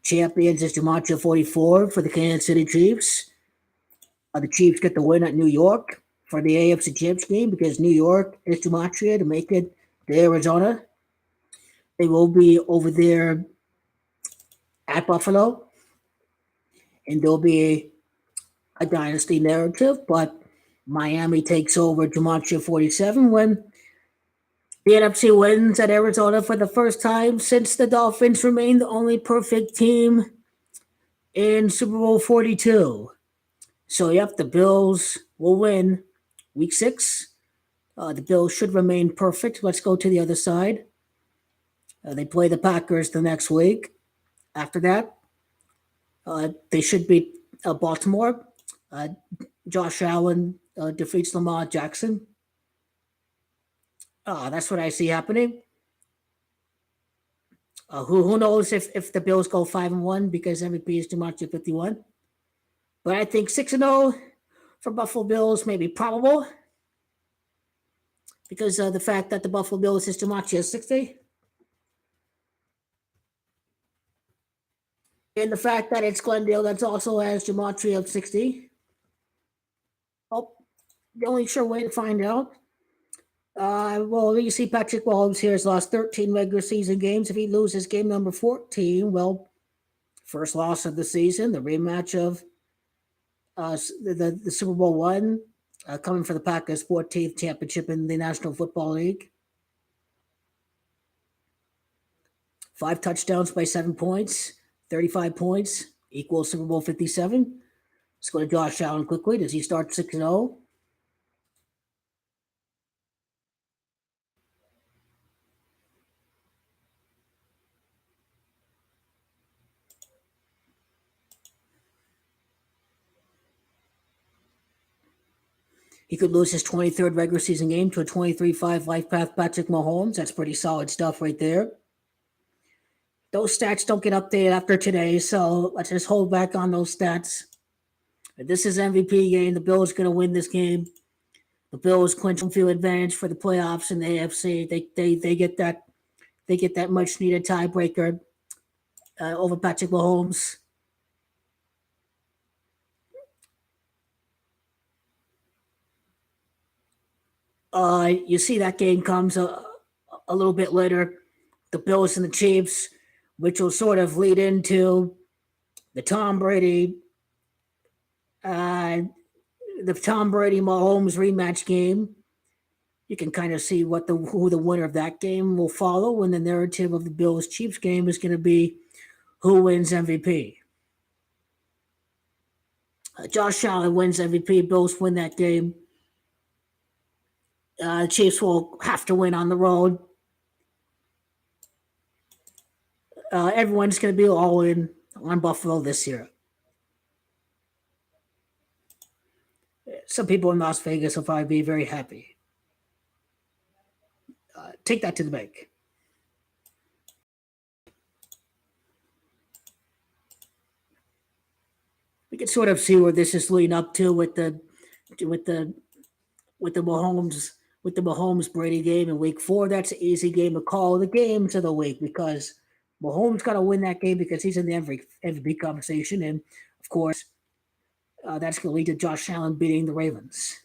Champions is Gematria 44 for the Kansas City Chiefs. The Chiefs get the win at New York for the AFC Championship game because New York is Gematria to make it to Arizona. They will be over there at Buffalo, and there'll be a dynasty narrative, but Miami takes over Gematria 47 when the NFC wins at Arizona for the first time since the Dolphins remain the only perfect team in Super Bowl 42. So, yep, the Bills will win Week 6. The Bills should remain perfect. Let's go to the other side. They play the Packers the next week. After that, they should beat Baltimore. Josh Allen defeats Lamar Jackson. That's what I see happening. Who knows if the Bills go 5-1 because MVP is too much at 51. But I think 6-0 for Buffalo Bills may be probable because of the fact that the Buffalo Bills is too much at 60. And the fact that it's Glendale that's also has gematria of 60. Oh, the only sure way to find out. Well, you see Patrick Mahomes here has lost 13 regular season games. If he loses game number 14, well, first loss of the season, the rematch of the Super Bowl one, coming for the Packers' 14th championship in the National Football League. 5 touchdowns by 7 points, 35 points, equals Super Bowl 57. Let's go to Josh Allen quickly. Does he start 6-0? He could lose his 23rd regular season game to a 23-5 life path Patrick Mahomes. That's pretty solid stuff right there. Those stats don't get updated after today, so let's just hold back on those stats. This is MVP game. The Bills going to win this game. The Bills clinch home field advantage for the playoffs in the AFC. They get that much needed tiebreaker over Patrick Mahomes. You see that game comes a little bit later. The Bills and the Chiefs, which will sort of lead into the Tom Brady Mahomes rematch game. You can kind of see who the winner of that game will follow, when the narrative of the Bills Chiefs game is going to be who wins MVP. Josh Allen wins MVP. Bills win that game. Chiefs will have to win on the road. Everyone's going to be all in on Buffalo this year. Some people in Las Vegas will probably be very happy. Take that to the bank. We can sort of see where this is leading up to with the Mahomes Brady game in Week 4. That's an easy game to call the games of the week because Mahomes got to win that game because he's in the MVP conversation, and of course, that's going to lead to Josh Allen beating the Ravens.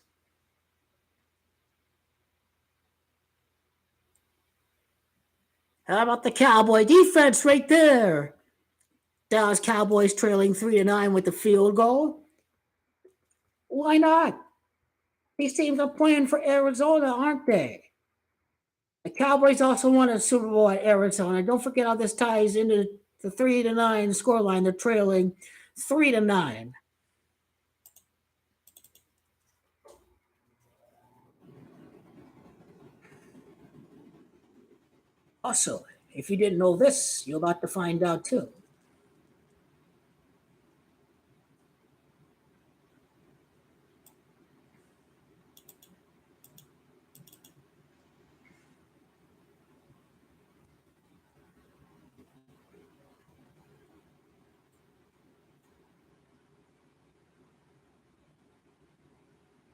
How about the Cowboy defense right there? Dallas Cowboys trailing 3-9 with the field goal. Why not? These teams are playing for Arizona, aren't they? The Cowboys also won a Super Bowl at Arizona. Don't forget how this ties into the 3-9 scoreline. They're trailing 3-9. Also, if you didn't know this, you're about to find out too.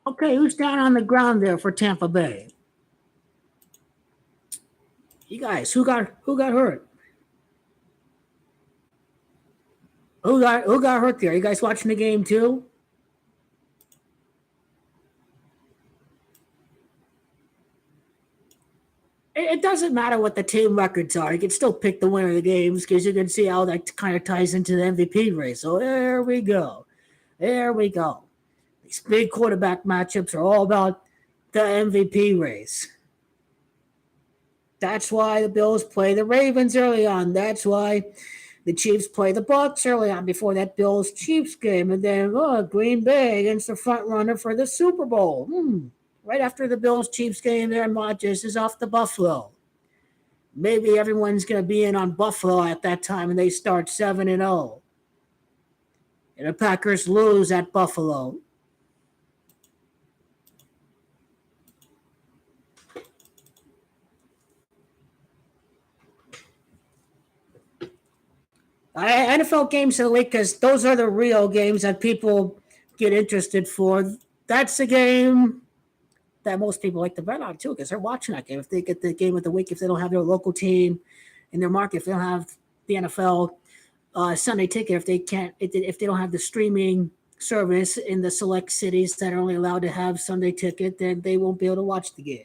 Okay, who's down on the ground there for Tampa Bay? You guys, who got hurt? Who got hurt there? You guys watching the game too? It doesn't matter what the team records are. You can still pick the winner of the games because you can see how that kind of ties into the MVP race. So there we go. There we go. These big quarterback matchups are all about the MVP race. That's why the Bills play the Ravens early on. That's why the Chiefs play the Bucs early on before that Bills Chiefs game, and then Green Bay against the front runner for the Super Bowl. Right after the Bills Chiefs game, there, Rodgers is off to Buffalo. Maybe everyone's going to be in on Buffalo at that time, and they start 7-0. And the Packers lose at Buffalo. NFL games of the week because those are the real games that people get interested for. That's the game that most people like to bet on too because they're watching that game. If they get the game of the week, if they don't have their local team in their market, if they don't have the NFL Sunday ticket, if they don't have the streaming service in the select cities that are only allowed to have Sunday ticket, then they won't be able to watch the game.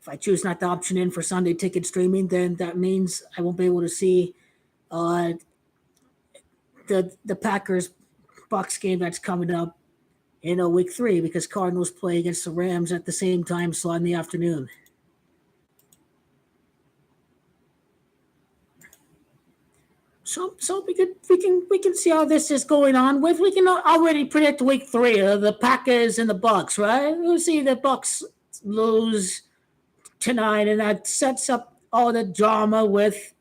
If I choose not to option in for Sunday ticket streaming, then that means I won't be able to see uh, the Packers Bucks game that's coming up in week 3 because Cardinals play against the Rams at the same time slot in the afternoon. So we can see how this is going on. We can already predict week 3 of the Packers and the Bucks, right? We'll see the Bucks lose tonight, and that sets up all the drama with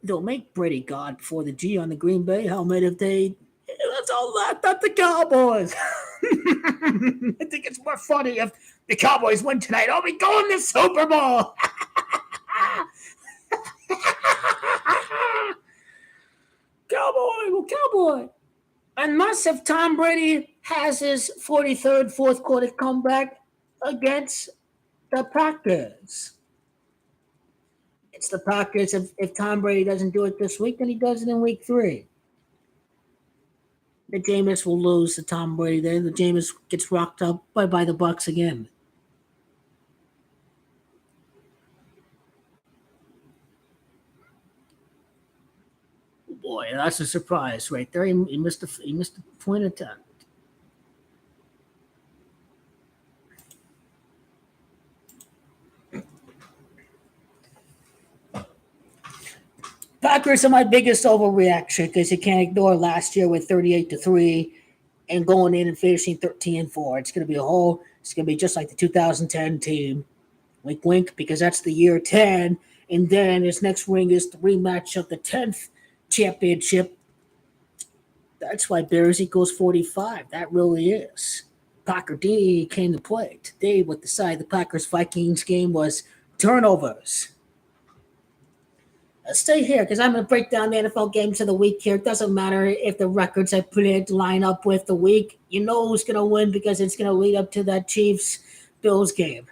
they'll make Brady God before the G on the Green Bay helmet if they. Let's all laugh at the Cowboys. I think it's more funny if the Cowboys win tonight. Oh, we go in the Super Bowl. Cowboy, well, Cowboy. Unless if Tom Brady has his 43rd fourth quarter comeback against the Packers. It's the Packers. If Tom Brady doesn't do it this week, then he does it in week 3. The Jameis will lose to Tom Brady. Then the Jameis gets rocked up by the Bucks again. Boy, that's a surprise right there. He missed a point attempt. Packers are my biggest overreaction because you can't ignore last year with 38-3 and going in and finishing 13-4. It's gonna be just like the 2010 team. Wink wink, because that's the year 10. And then his next ring is the rematch of the 10th championship. That's why Bears equals 45. That really is. Packer D came to play. Today, what decided the Packers Vikings game was turnovers. Stay here because I'm going to break down the NFL games of the week here. It doesn't matter if the records I put line up with the week. You know who's going to win because it's going to lead up to that Chiefs Bills game.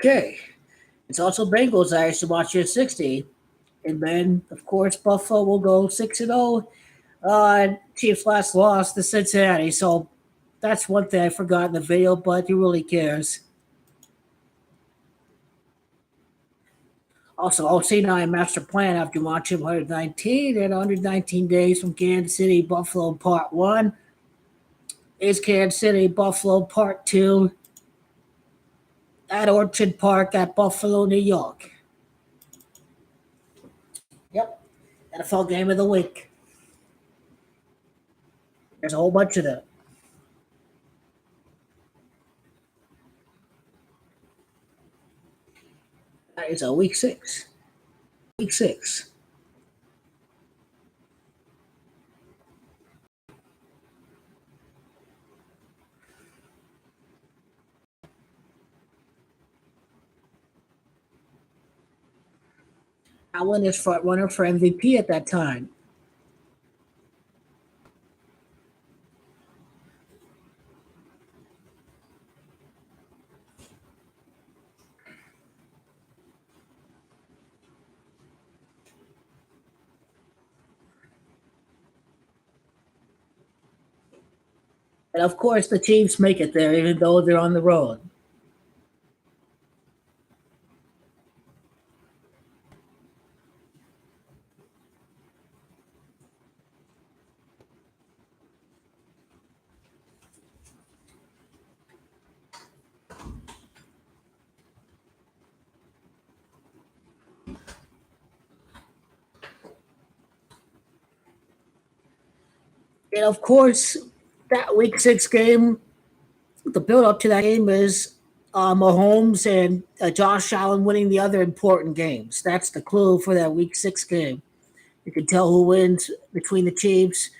Okay. It's also Bengals I used to watch at 60. And then, of course, Buffalo will go 6-0. Chiefs last lost to Cincinnati. So that's one thing I forgot in the video, but who really cares? Also, 09 Master Plan after watching 119 and 119 Days from Kansas City, Buffalo Part 1 is Kansas City, Buffalo Part 2 at Orchard Park at Buffalo, New York. Yep, NFL Game of the Week. There's a whole bunch of them. That is a Week 6. Week 6. Allen is front runner for MVP at that time. And of course, the Chiefs make it there, even though they're on the road. And of course, that Week 6 game, the build up to that game is Mahomes and Josh Allen winning the other important games. That's the clue for that Week 6 game. You can tell who wins between the Chiefs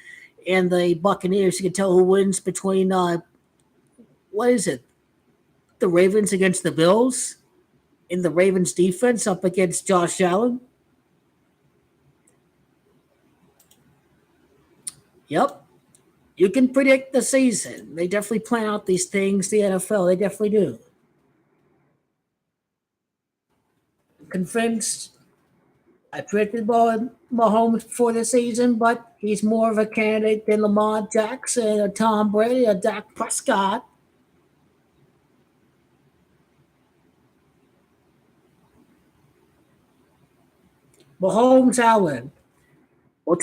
and the Buccaneers. You can tell who wins between, what is it, the Ravens against the Bills, in the Ravens defense up against Josh Allen. Yep. You can predict the season. They definitely plan out these things, the NFL. They definitely do. Convinced I predicted Mahomes for the season, but he's more of a candidate than Lamar Jackson or Tom Brady or Dak Prescott. Mahomes, Allen. Well,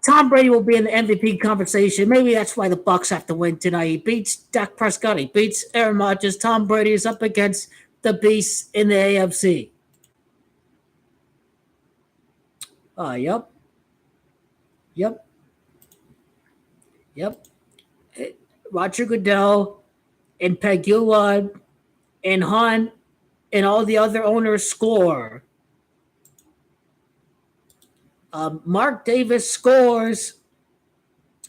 Tom Brady will be in the MVP conversation. Maybe that's why the Bucks have to win tonight. He beats Dak Prescott. He beats Aaron Rodgers. Tom Brady is up against the beast in the AFC. Yep, yep, yep. Roger Goodell and Pegula and Hunt and all the other owners score. Mark Davis scores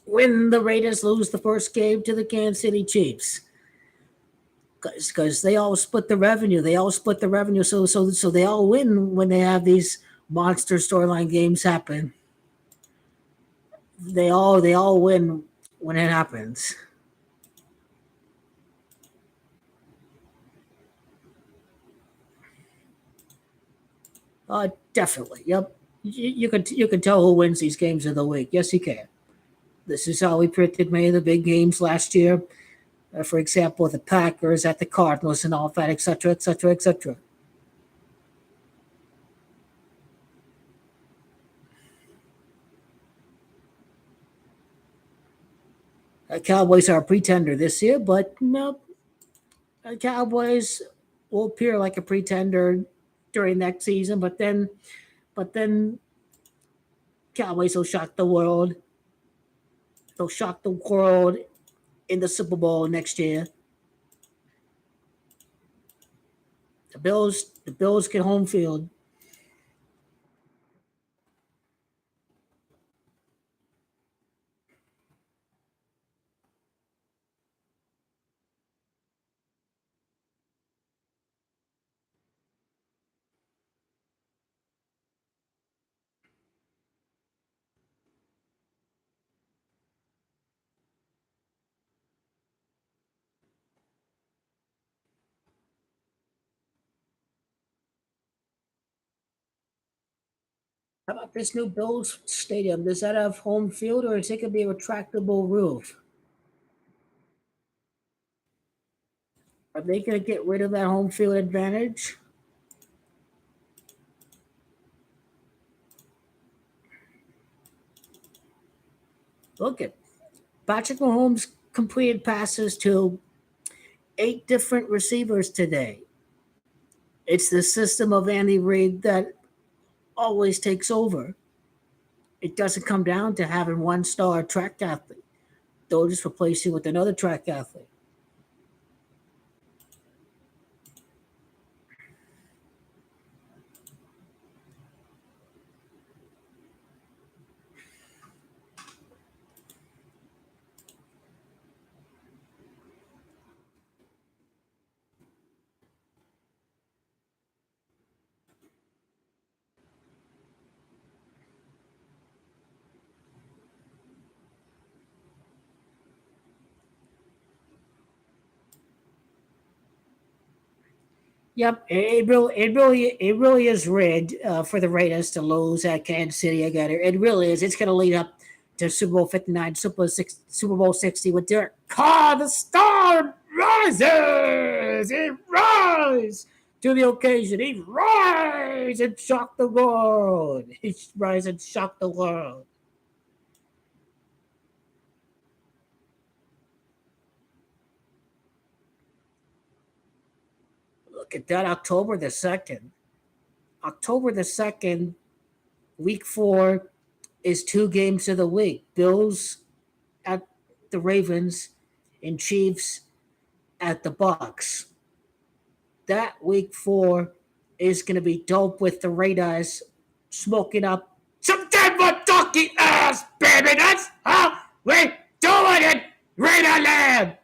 when the Raiders lose the first game to the Kansas City Chiefs. Because they all split the revenue. They all split the revenue, so they all win when they have these monster storyline games happen. They all win when it happens. Definitely. Yep. You can tell who wins these games of the week. Yes, you can. This is how we predicted many of the big games last year. For example, the Packers at the Cardinals and all that, etc., etc., etc. Cowboys are a pretender this year, but no, Cowboys will appear like a pretender during next season. But then Cowboys will shock the world. They'll shock the world in the Super Bowl next year. The Bills get home field. How about this new Bills stadium? Does that have home field or is it going to be a retractable roof? Are they going to get rid of that home field advantage? Look at Patrick Mahomes completed passes to 8 different receivers today. It's the system of Andy Reid that always takes over. It doesn't come down to having one star track athlete. They'll just replace you with another track athlete. Yep, it really is rigged for the Raiders to lose at Kansas City again. It really is. It's going to lead up to Super Bowl 59, Super Bowl 60 with Derek Carr. The star rises. He rises to the occasion. He rises and shock the world. He rises and shock the world. Look at that, October the 2nd. October the 2nd, week 4 is 2 games of the week. Bills at the Ravens and Chiefs at the Bucks. That week 4 is going to be dope with the Raiders smoking up some Denver donkey ass, baby. That's how we doing it, Raiderland.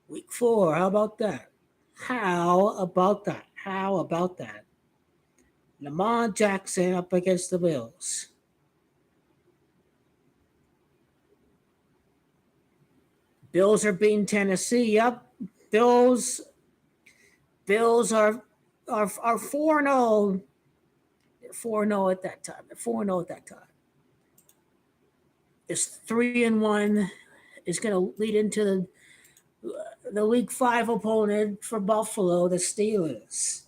Week 4, how about that? How about that? How about that? Lamar Jackson up against the Bills. Bills are beating Tennessee. Yep. Bills Bills are 4-0. 4-0 at that time. They're 4-0 at that time. This 3-1 is going to lead into the Week 5 opponent for Buffalo, the Steelers.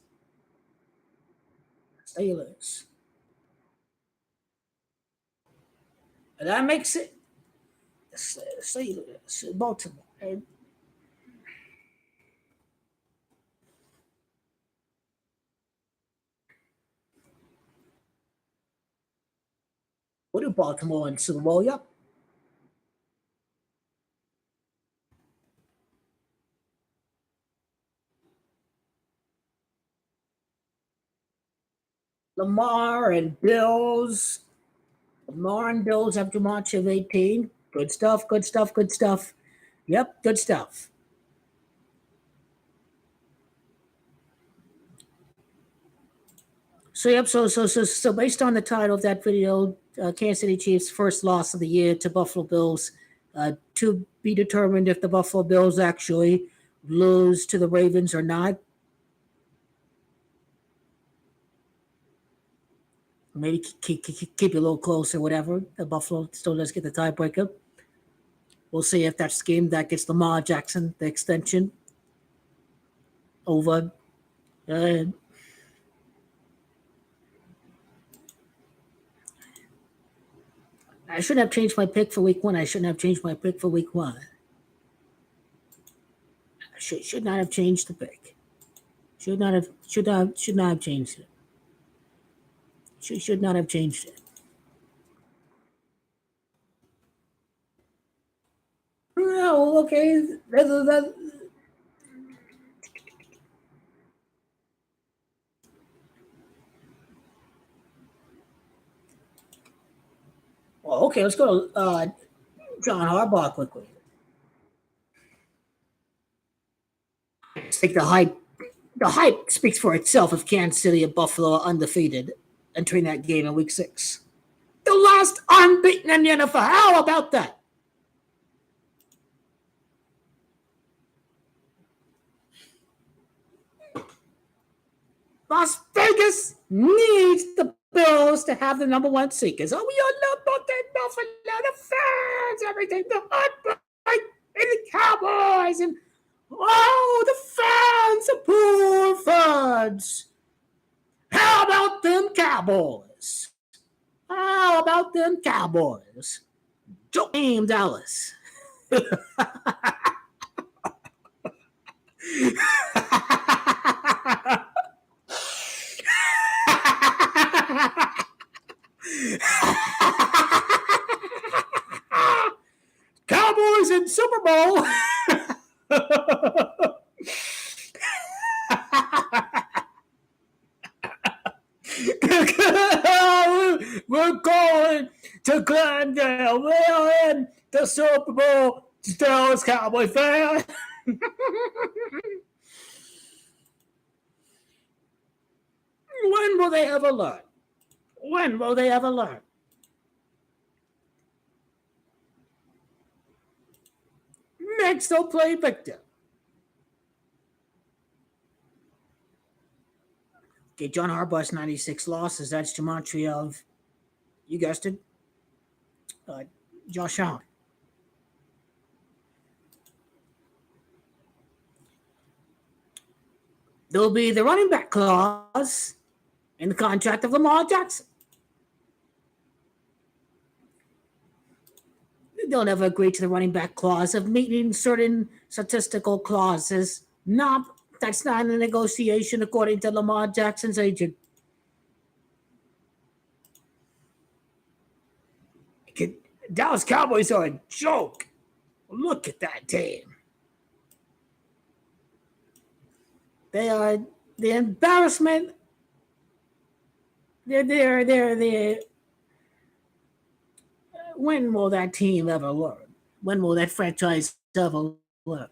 Steelers. And that makes it Steelers, Baltimore. And what do Baltimore and Super Bowl? Yep. Lamar and Bills. Lamar and Bills after March of 18. Good stuff, good stuff, good stuff. Yep, good stuff. So based on the title of that video, Kansas City Chiefs' first loss of the year to Buffalo Bills, to be determined if the Buffalo Bills actually lose to the Ravens or not. Maybe keep it a little closer, whatever. The Buffalo still does get the tiebreaker. We'll see if that's the game that gets Lamar Jackson the extension over. Uh, I shouldn't have changed my pick for week 1. I shouldn't have changed my pick for week 1. I should not have changed the pick. Should not have changed it. Should not have changed it. No, okay. Well, okay, let's go to John Harbaugh quickly. Let's take the hype. The hype speaks for itself if Kansas City and Buffalo are undefeated entering that game in week 6. The last unbeaten in the NFL. How about that? Las Vegas needs the Bills to have the number one seed. Because we all know about that Buffalo, the fans, everything, the heartbreak, and the Cowboys, and the fans, the poor fans. How about them Cowboys? How about them Cowboys? Joe Team Dallas. Cowboys in Super Bowl. We're going to Glendale. We're in the Super Bowl. Dallas Cowboy fan. When will they ever learn? When will they ever learn? Next, they'll play victim. Okay, John Harbaugh's 96 losses. That's gematria of, you guessed it, Josh Allen. There'll be the running back clause in the contract of Lamar Jackson. They'll never agree to the running back clause of meeting certain statistical clauses. That's not a negotiation according to Lamar Jackson's agent. Dallas Cowboys are a joke. Look at that team. They are the embarrassment. They're when will that team ever learn? When will that franchise ever learn?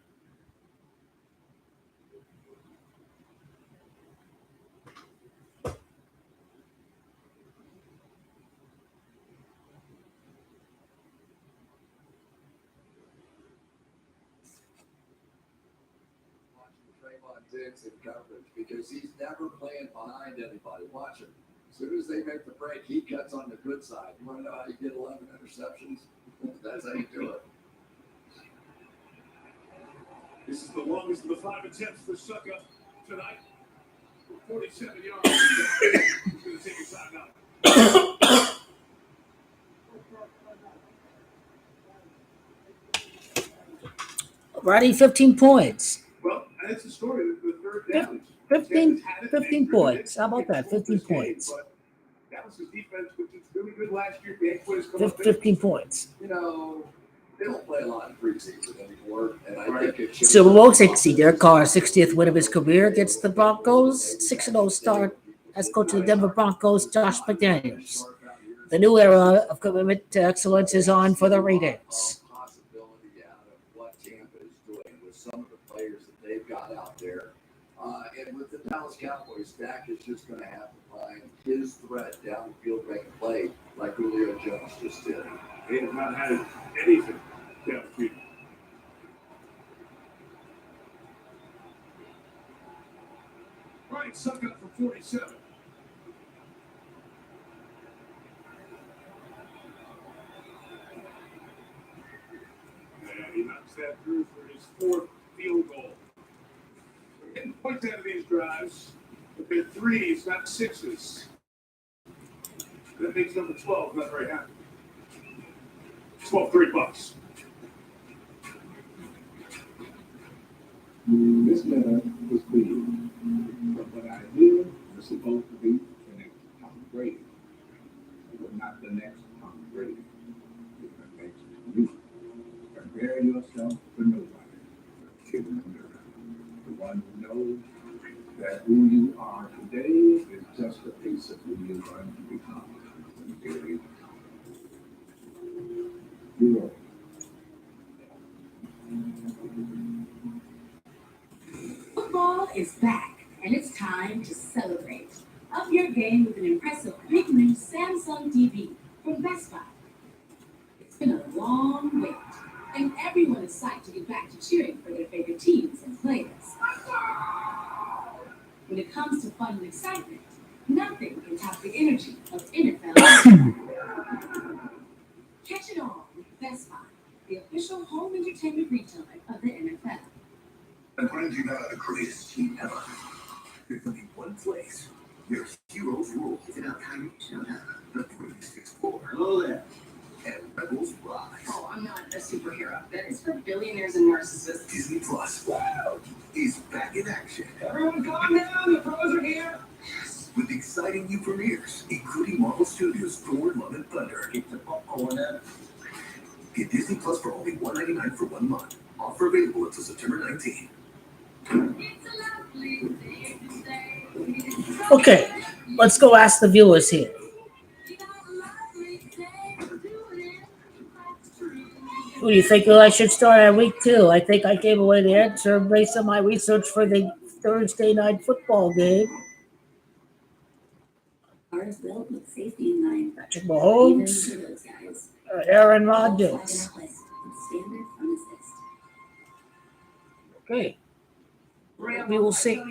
Diggs in coverage because he's never playing behind anybody. Watch him. As soon as they make the break, he cuts on the good side. You want to know how you get 11 interceptions? That's how you do it. This is the longest of the 5 attempts for Sucker tonight. 47 yards. He's going to take a timeout. Brady, 15 points. Well, that's the story. The third down. 15 points. How about that? 15 points. Dallas' defense, which is really good last year, 15 points. You know, they don't play a lot in preseason anymore, and I think it should. Super Bowl 60. Derek Carr's 60th win of his career against the Broncos. 6-0 start as coach of the Denver Broncos, Josh McDaniels. The new era of commitment to excellence is on for the Raiders. Possibility out of what Tampa is doing with some of the players that they've got out there. And with the Dallas Cowboys, Dak is just going to have to find his threat down the field, make a play like Julio Jones just did. They have not had anything down the field. Right, suck up for 47. And he knocks that through for his 4th field goal. Getting points out of these drives. They're 3s, not 6s. That makes number 12 not very happy. 12 $3. This letter was big, but what I knew was supposed to be the next Tom Brady. It was not the next Tom Brady. It was the next you. Compare yourself to nobody. The one who knows that who you are today is just a piece of who you're going to become. You're Football is back, and it's time to celebrate. Up your game with an impressive big new Samsung TV from Best Buy. It's been a long wait, and everyone is psyched to get back to cheering for their favorite teams and players. When it comes comes to fun and excitement, nothing can top the energy of NFL. Catch it all with Best Buy, the official home entertainment retailer of the NFL. And find you now the greatest team ever. There's only one place. There's heroes rule. It's about time you showed up. The Breeze explore. Hello there. And rebels rise. Oh, I'm not a superhero. That is for billionaires and narcissists. Disney Plus is back in action. Everyone calm down, the pros are here. With exciting new premieres, including Marvel Studios' Thor, Love and Thunder. Keep the popcorn in. Get Disney Plus for only $1.99 for 1 month. Offer available until September 19th. Okay, let's go ask the viewers here. Who do you think I should start at week 2? I think I gave away the answer based on my research for the Thursday night football game. Ours built with safety in mind. Patrick Mahomes, Even for those guys. Aaron All five in Rodgers. our list, with standard from assist. Okay. We will see.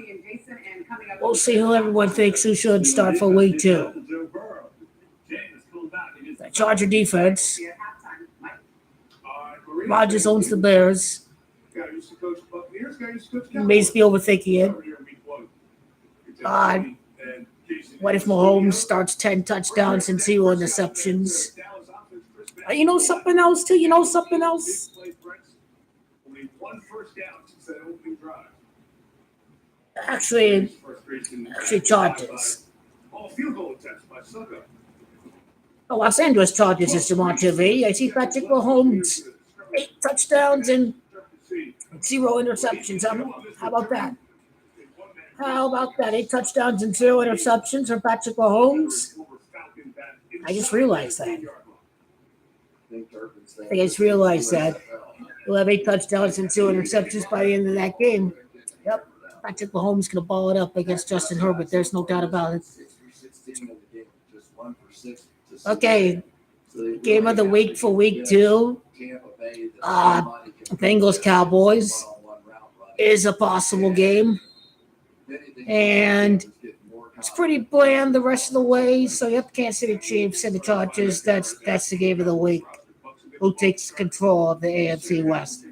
We'll see who everyone thinks who should start for week 2. The Charger defense. Rodgers owns the Bears. He may be overthinking it. What if Mahomes starts 10 touchdowns and 0 interceptions? You know something else, too? You know something else? Actually, Chargers. The Los Angeles Chargers is on TV. I see Patrick Mahomes, 8 touchdowns and 0 interceptions. How about that? How about that? 8 touchdowns and 0 interceptions for Patrick Mahomes? I just realized that. I just realized that. He'll have 8 touchdowns and 0 interceptions by the end of that game. Yep. Patrick Mahomes going to ball it up against Justin Herbert. There's no doubt about it. Okay. Game of the week for week 2. Bengals Cowboys is a possible game. And it's pretty bland the rest of the way. So yep, Kansas City Chiefs and the Chargers. That's the game of the week. Who takes control of the AFC West?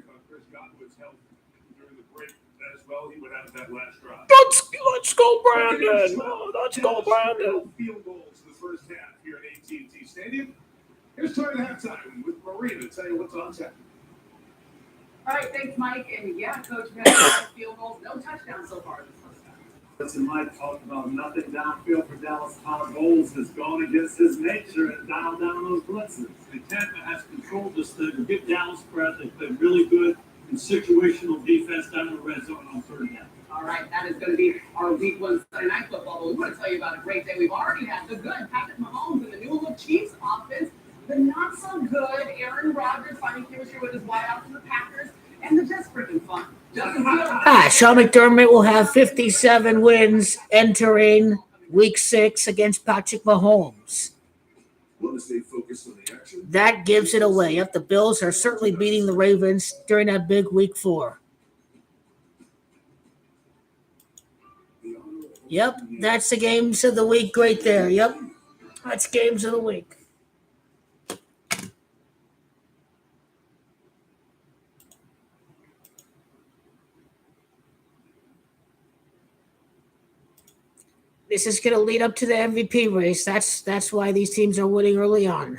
Let's go, Brandon. Let's go, Brandon. Field goals in the first half here at AT&T Stadium. Here's Troy at halftime with Maria to tell you what's on tap. All right, thanks, Mike. And yeah, Coach, we've had 5 field goals, no touchdowns so far this first half. Listen, Mike talked about nothing downfield for Dallas. Todd Bowles has gone against his nature and dialed down those blitzes. And Tampa has controlled this thing to get Dallas spread. They've been really good in situational defense down in the red zone on third down. All right, that is going to be our week 1 Sunday night football. But we want to tell you about a great day we've already had. The good Patrick Mahomes and the new look Chiefs offense. The not so good Aaron Rodgers finding chemistry with his wideouts from the Packers. And the just freaking fun. Sean McDermott will have 57 wins entering week 6 against Patrick Mahomes. That gives it away. Yep, the Bills are certainly beating the Ravens during that big week 4. Yep, that's the games of the week right there. Yep, that's games of the week. This is going to lead up to the MVP race. That's why these teams are winning early on.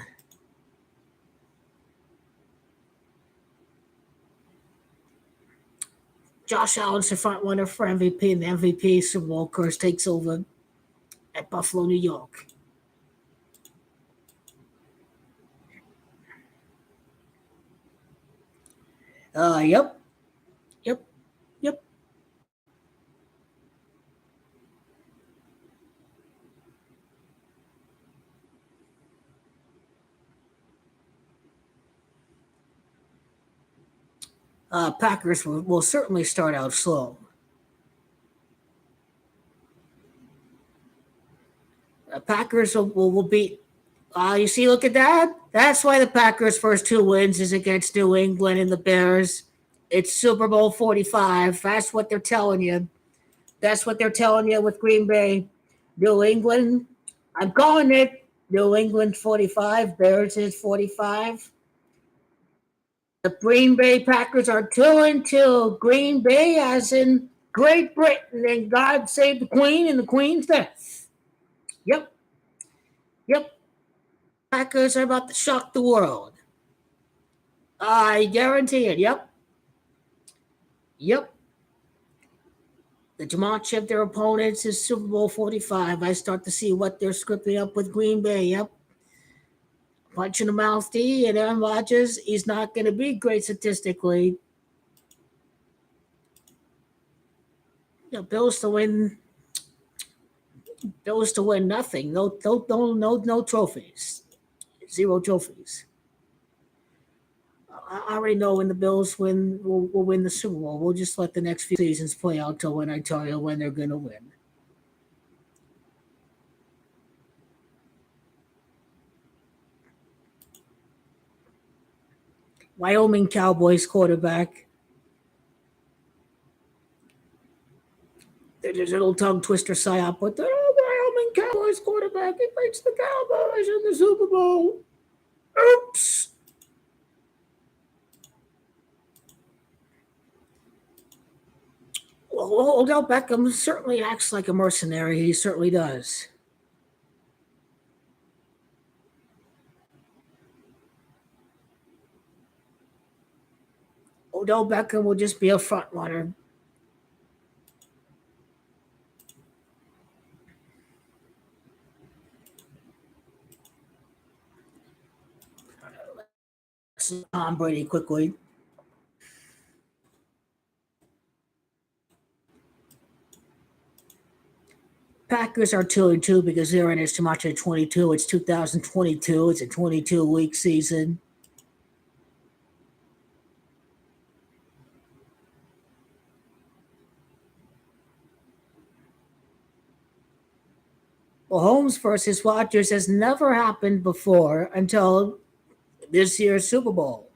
Josh Allen's the front runner for MVP, and the MVP Super Bowl curse takes over at Buffalo, New York. Yep. Packers will certainly start out slow. Packers will beat. You see, look at that. That's why the Packers' first 2 wins is against New England and the Bears. It's Super Bowl 45. That's what they're telling you. That's what they're telling you with Green Bay. New England, I'm calling it. New England 45, Bears is 45. The Green Bay Packers are 2-2. Green Bay, as in Great Britain, and God save the Queen and the Queen's death. Yep, yep. Packers are about to shock the world. I guarantee it. Yep, yep. The Jamont of their opponents is Super Bowl 45. I start to see what they're scripting up with Green Bay. Yep. Punch in the mouth D, and Aaron Rodgers, he's not going to be great statistically. Bills to win nothing. No trophies. 0 trophies. I already know when the Bills will win the Super Bowl. We'll just let the next few seasons play out till when I tell you when they're going to win. Wyoming Cowboys quarterback. There's a little tongue twister psyop, but the Wyoming Cowboys quarterback, he beats the Cowboys in the Super Bowl. Oops. Well, Odell Beckham certainly acts like a mercenary. He certainly does. Odell Beckham will just be a front runner. Tom Brady quickly. Packers are 2-2 because they're in as too much at 22. It's 2022. It's a 22-week season. Mahomes versus Rodgers has never happened before until this year's Super Bowl.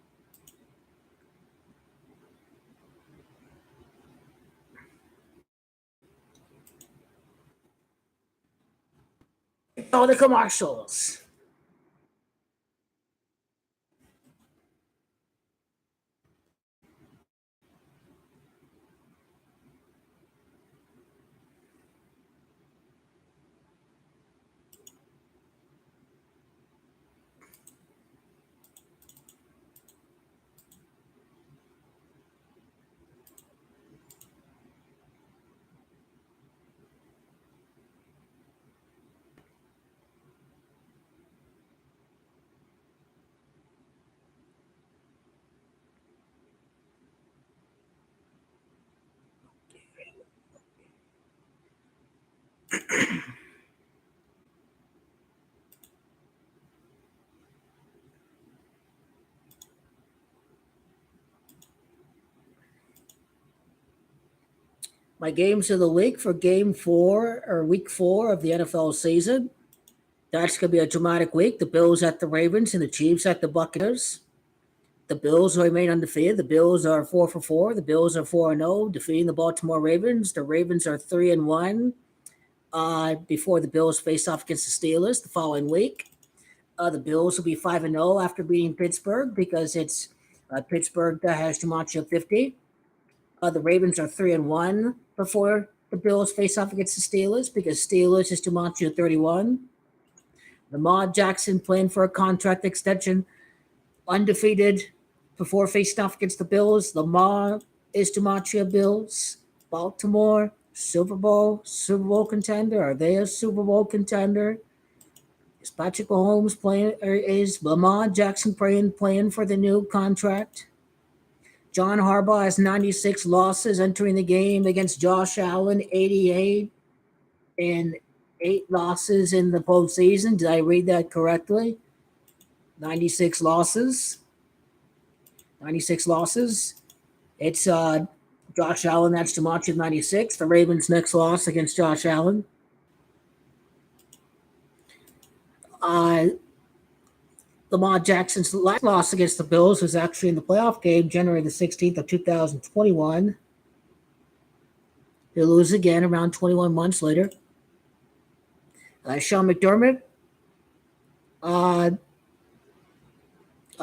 All the commercials. My games of the week for game 4 or week 4 of the NFL season. That's going to be a dramatic week. The Bills at the Ravens and the Chiefs at the Buccaneers. The Bills remain undefeated. The Bills are 4-4. The Bills are 4-0, defeating the Baltimore Ravens. The Ravens are 3-1 before the Bills face off against the Steelers the following week. The Bills will be 5-0 after beating Pittsburgh because it's Pittsburgh that has Jumanji 50. The Ravens are 3-1 before the Bills face off against the Steelers because Steelers is Jumanji 31. Lamar Jackson playing for a contract extension, undefeated before facing off against the Bills. Lamar is Jumanji Bills. Baltimore, Super Bowl contender. Are they a Super Bowl contender? Is Patrick Mahomes playing, or is Lamar Jackson playing for the new contract? John Harbaugh has 96 losses entering the game against Josh Allen, 88, and 8 losses in the postseason. Did I read that correctly? 96 losses. 96 losses. It's Josh Allen, that's Jumanji 96. The Ravens' next loss against Josh Allen. Lamar Jackson's last loss against the Bills was actually in the playoff game, January the 16th of 2021. They lose again around 21 months later. Sean McDermott, uh,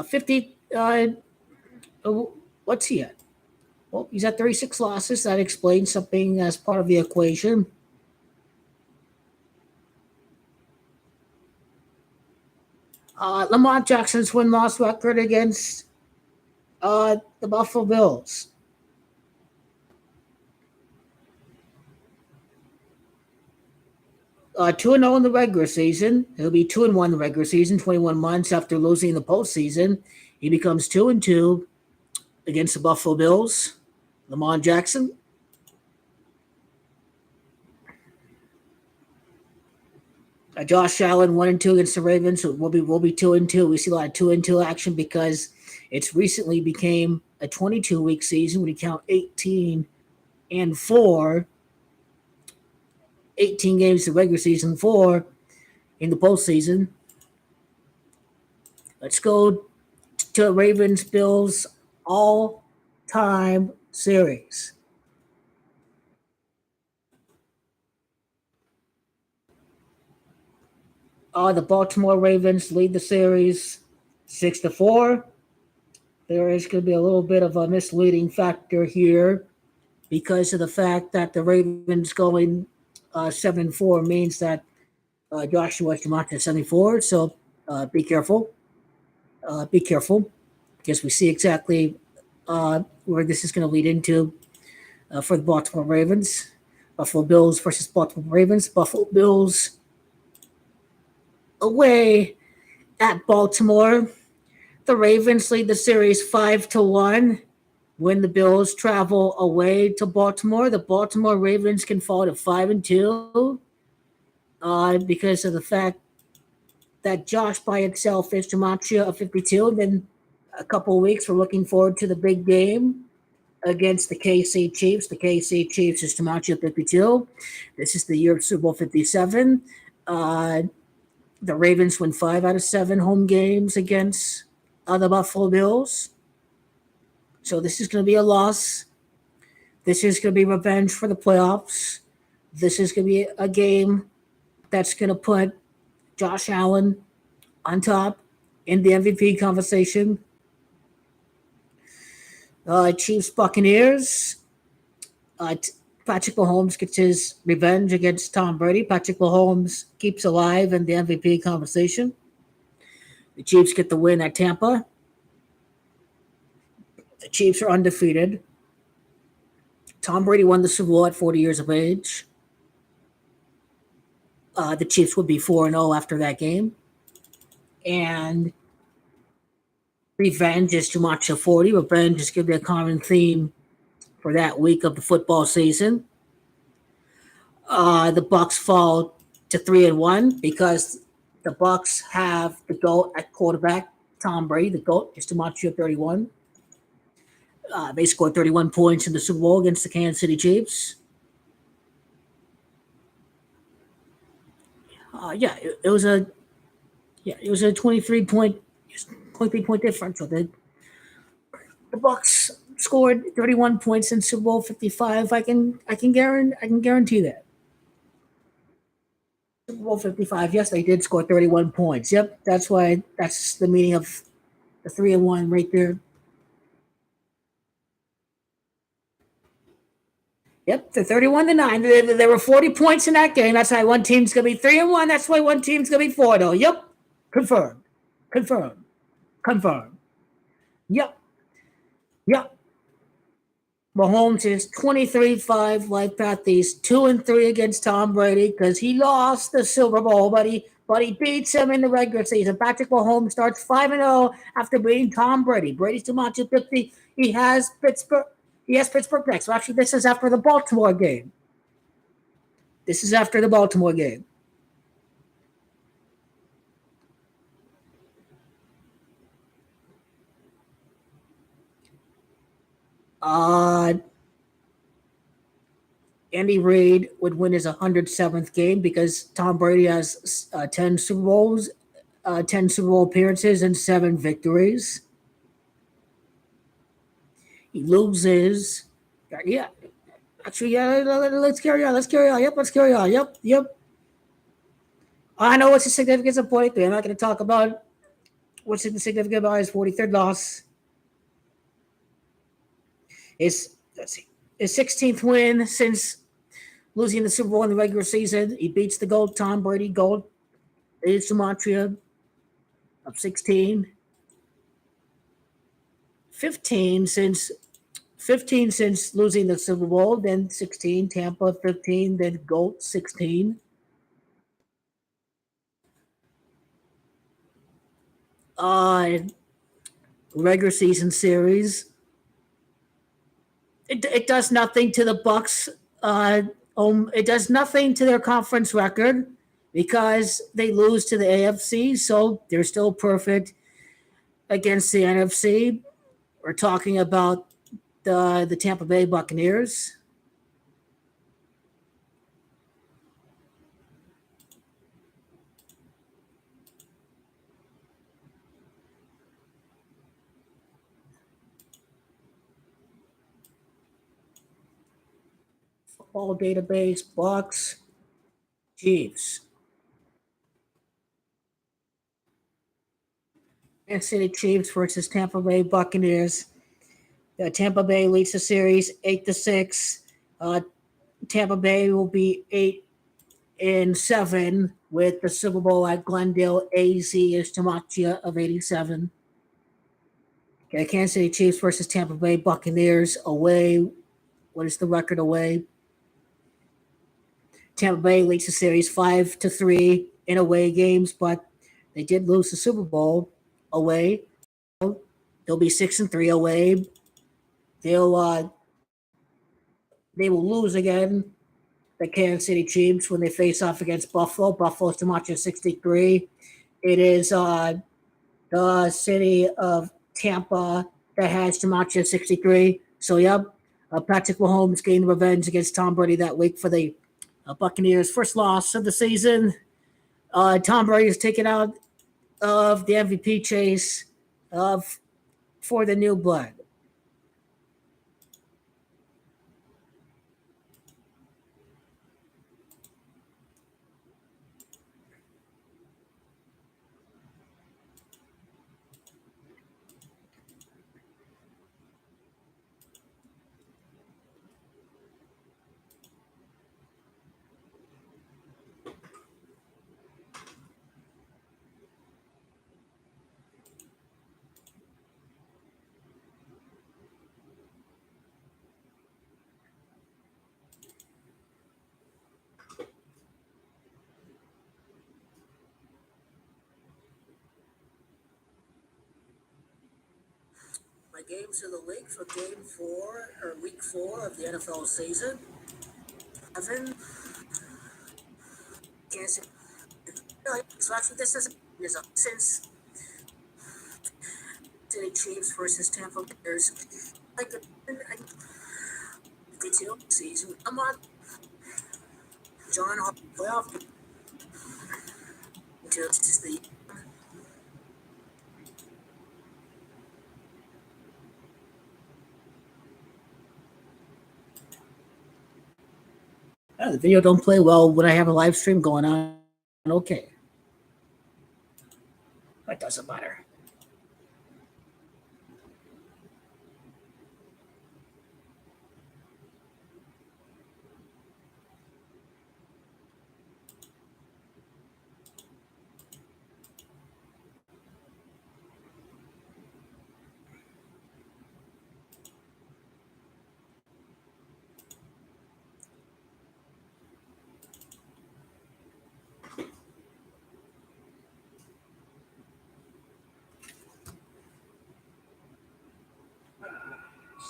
50. What's he at? Well, he's at 36 losses. That explains something as part of the equation. Lamar Jackson's win-loss record against the Buffalo Bills. Two and 0 in the regular season. He'll be 2-1 in the regular season. 21 months after losing in the postseason, he becomes 2-2 against the Buffalo Bills. Lamar Jackson. Josh Allen 1-2 against the Ravens. So we'll be 2-2. We see a lot of 2-2 action because it's recently became a 22-week season when you count 18 and 4. 18 games in the regular season, 4 in the postseason. Let's go to Ravens Bills all-time series. The Baltimore Ravens lead the series 6-4. There is going to be a little bit of a misleading factor here because of the fact that the Ravens going 7-4 means that Joshua Schumacher is 74. So be careful. Be careful because we see exactly where this is going to lead into for the Baltimore Ravens. Buffalo Bills versus Baltimore Ravens. Buffalo Bills away at Baltimore. The Ravens lead the series 5-1. When the Bills travel away to Baltimore, the Baltimore Ravens can fall to 5-2 because of the fact that Josh by itself is Gematria of 52. And then a couple of weeks, we're looking forward to the big game against the KC Chiefs. The KC Chiefs is Gematria of 52. This is the year of Super Bowl 57. The Ravens win 5 out of 7 home games against the Buffalo Bills. So this is going to be a loss. This is going to be revenge for the playoffs. This is going to be a game that's going to put Josh Allen on top in the MVP conversation. Chiefs Buccaneers. Patrick Mahomes gets his revenge against Tom Brady. Patrick Mahomes keeps alive in the MVP conversation. The Chiefs get the win at Tampa. The Chiefs are undefeated. Tom Brady won the Super Bowl at 40 years of age. The Chiefs would be 4-0 after that game. And revenge is too much of 40. Revenge is going to be a common theme for that week of the football season. The Bucs fall to 3-1 because the Bucs have the GOAT at quarterback, Tom Brady. The GOAT is too much of 31. They scored 31 points in the Super Bowl against the Kansas City Chiefs. It was a 23 point differential. The Bucs scored 31 points in Super Bowl 55. I can guarantee that. Super Bowl 55. Yes, they did score 31 points. Yep, that's the meaning of the 3-1 right there. Yep, the 31-9. There were 40 points in that game. That's why one team's gonna be 3-1. That's why one team's gonna be 4-0. Yep, confirmed. Yep. Mahomes is 23-5 life path. He's 2-3 against Tom Brady because he lost the Super Bowl, but he beats him in the regular season. Patrick Mahomes starts 5-0 after beating Tom Brady. Brady's too much at 50. He has Pittsburgh next. So actually, this is after the Baltimore game. Andy Reid would win his 107th game because Tom Brady has 10 Super Bowls, 10 Super Bowl appearances, and 7 victories. He loses. Actually, yeah, let's carry on. Let's carry on. Yep, let's carry on. Yep, yep. I know what's the significance of 43. I'm not going to talk about what's significant about his 43rd loss. Let's see, his 16th win since losing the Super Bowl in the regular season. He beats the GOAT, Tom Brady, GOAT, is Sumatra of 16. 15 since 15 since losing the Super Bowl, then 16, Tampa 15, then GOAT 16. Uh Regular season series. It does nothing to the Bucks. It does nothing to their conference record because they lose to the AFC, so they're still perfect against the NFC. We're talking about the Tampa Bay Buccaneers. Football database, Bucks, Chiefs. Kansas City Chiefs versus Tampa Bay Buccaneers. Tampa Bay leads the series 8-6. Tampa Bay will be 8-7 with the Super Bowl at Glendale. AZ is Tamachia of 87. Okay, Kansas City Chiefs versus Tampa Bay Buccaneers away. What is the record away? Tampa Bay leads the series 5-3 in away games, but they did lose the Super Bowl away. They'll be 6-3 away. They will lose again. The Kansas City Chiefs when they face off against Buffalo. Buffalo's Tamachia 63. It is the city of Tampa that has Tamachia 63. So, yep, Patrick Mahomes gained revenge against Tom Brady that week for the Buccaneers' first loss of the season. Tom Brady is taken out of the MVP chase for the new blood. My games of the week for game 4 or week 4 of the NFL season. Evan, Kansas. So actually, this isn't since City Chiefs versus Tampa Bears. Like the detail season. Come on, John Hart playoff. Just the the video don't play well when I have a live stream going on. Okay, it doesn't matter.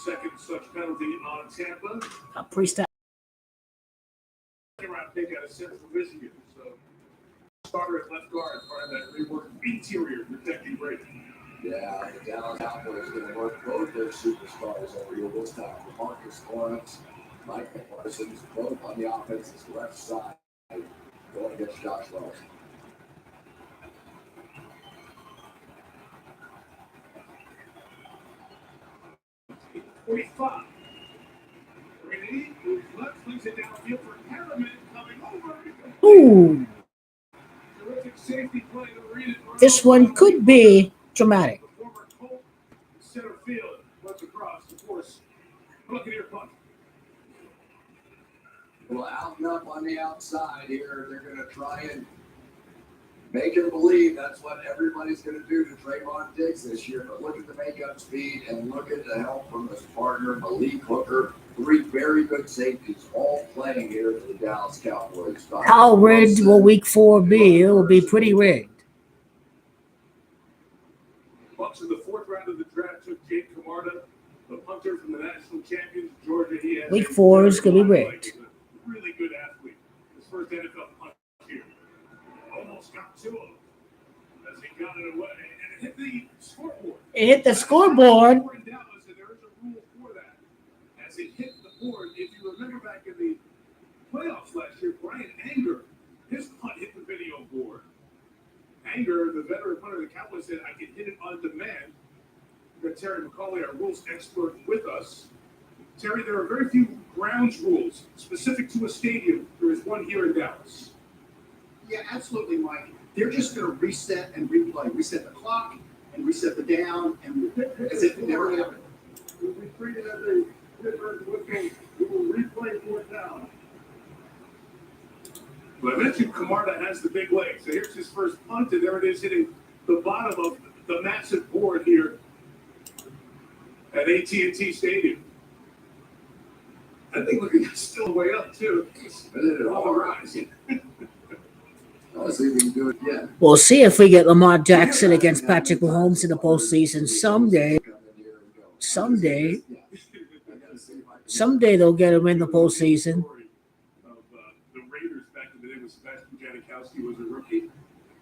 Second such penalty on Tampa. Priest. Round pick out of Central Michigan. So starter at left guard, part of that rework interior protecting Brady. Yeah, the Dallas Cowboys going to work both their superstars over here this time. Marcus Lawrence, Micah Parsons, both on the offense's left side, going against Josh Wells. Brady moves left, flings it downfield for Harriman coming over. Ooh, Terrific safety play to read it. this one could be dramatic. The former Colt center field runs across to force Buccaneer punt. Well, out and up on the outside here, they're going to try and make him believe that's what everybody's going to do to Trayvon Diggs this year. But look at the makeup speed and look at the help from his partner, Malik Hooker. 3 very good safeties all playing here for the Dallas Cowboys. How rigged will week 4 be? It will be pretty rigged. Bucks in the 4th round of the draft took Jake Camarda, the punter from the national champions Georgia. He has Week 4 is going to be rigged. He's a really good athlete. His first NFL punt here. Almost got to him as he got it away and it hit the scoreboard. It hit the scoreboard. In Dallas, and there is a rule for that. As it hit the board, if you remember back in the playoffs last year, Brian Anger, his punt hit the video board. Anger, the veteran punter of the Cowboys, said, I can hit it on demand. We've got Terry McCauley, our rules expert, with us. Terry, there are very few grounds rules specific to a stadium. There is one here in Dallas. Yeah, absolutely, Mike. They're just going to reset and replay. Reset the clock and reset the down, and as if it never happened. We'll be treated as a different whistle. We will replay 4th down. Well, I mentioned Camarda has the big legs. So here's his first punt, and there it is hitting the bottom of the massive board here at AT&T Stadium. I think looking still way up, too. Spinning it all around. Let's see if we can do it again. We'll see if we get Lamar Jackson against Patrick Mahomes in the postseason someday. Someday they'll get him in the postseason. The Raiders back in the day when Sebastian Janikowski was a rookie.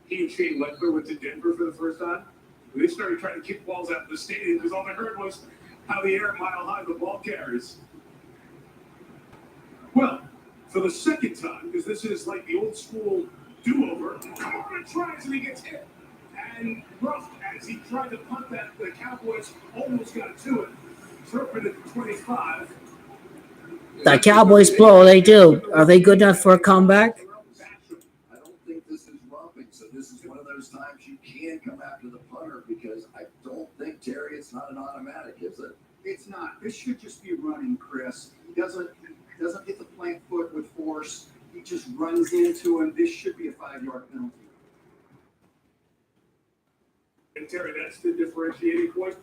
He and Shane Leckler went to Denver for the first time. They started trying to kick balls out of the stadium because all they heard was how the air mile high the ball carries. Well, for the second time, because this is like the old school do-over, Camarda tries and he gets hit. And roughed as he tried to punt that, the Cowboys almost got to it. Turpin at the 25. The Cowboys blow, they do. Are they good enough for a comeback? I don't think this is roughing, so this is one of those times you can come after the punter because I don't think, Terry, it's not an automatic, is it? It's not. This should just be running, Chris. He doesn't hit the plant foot with force. He just runs into him. This should be a 5-yard penalty. And Terry, that's the differentiating point.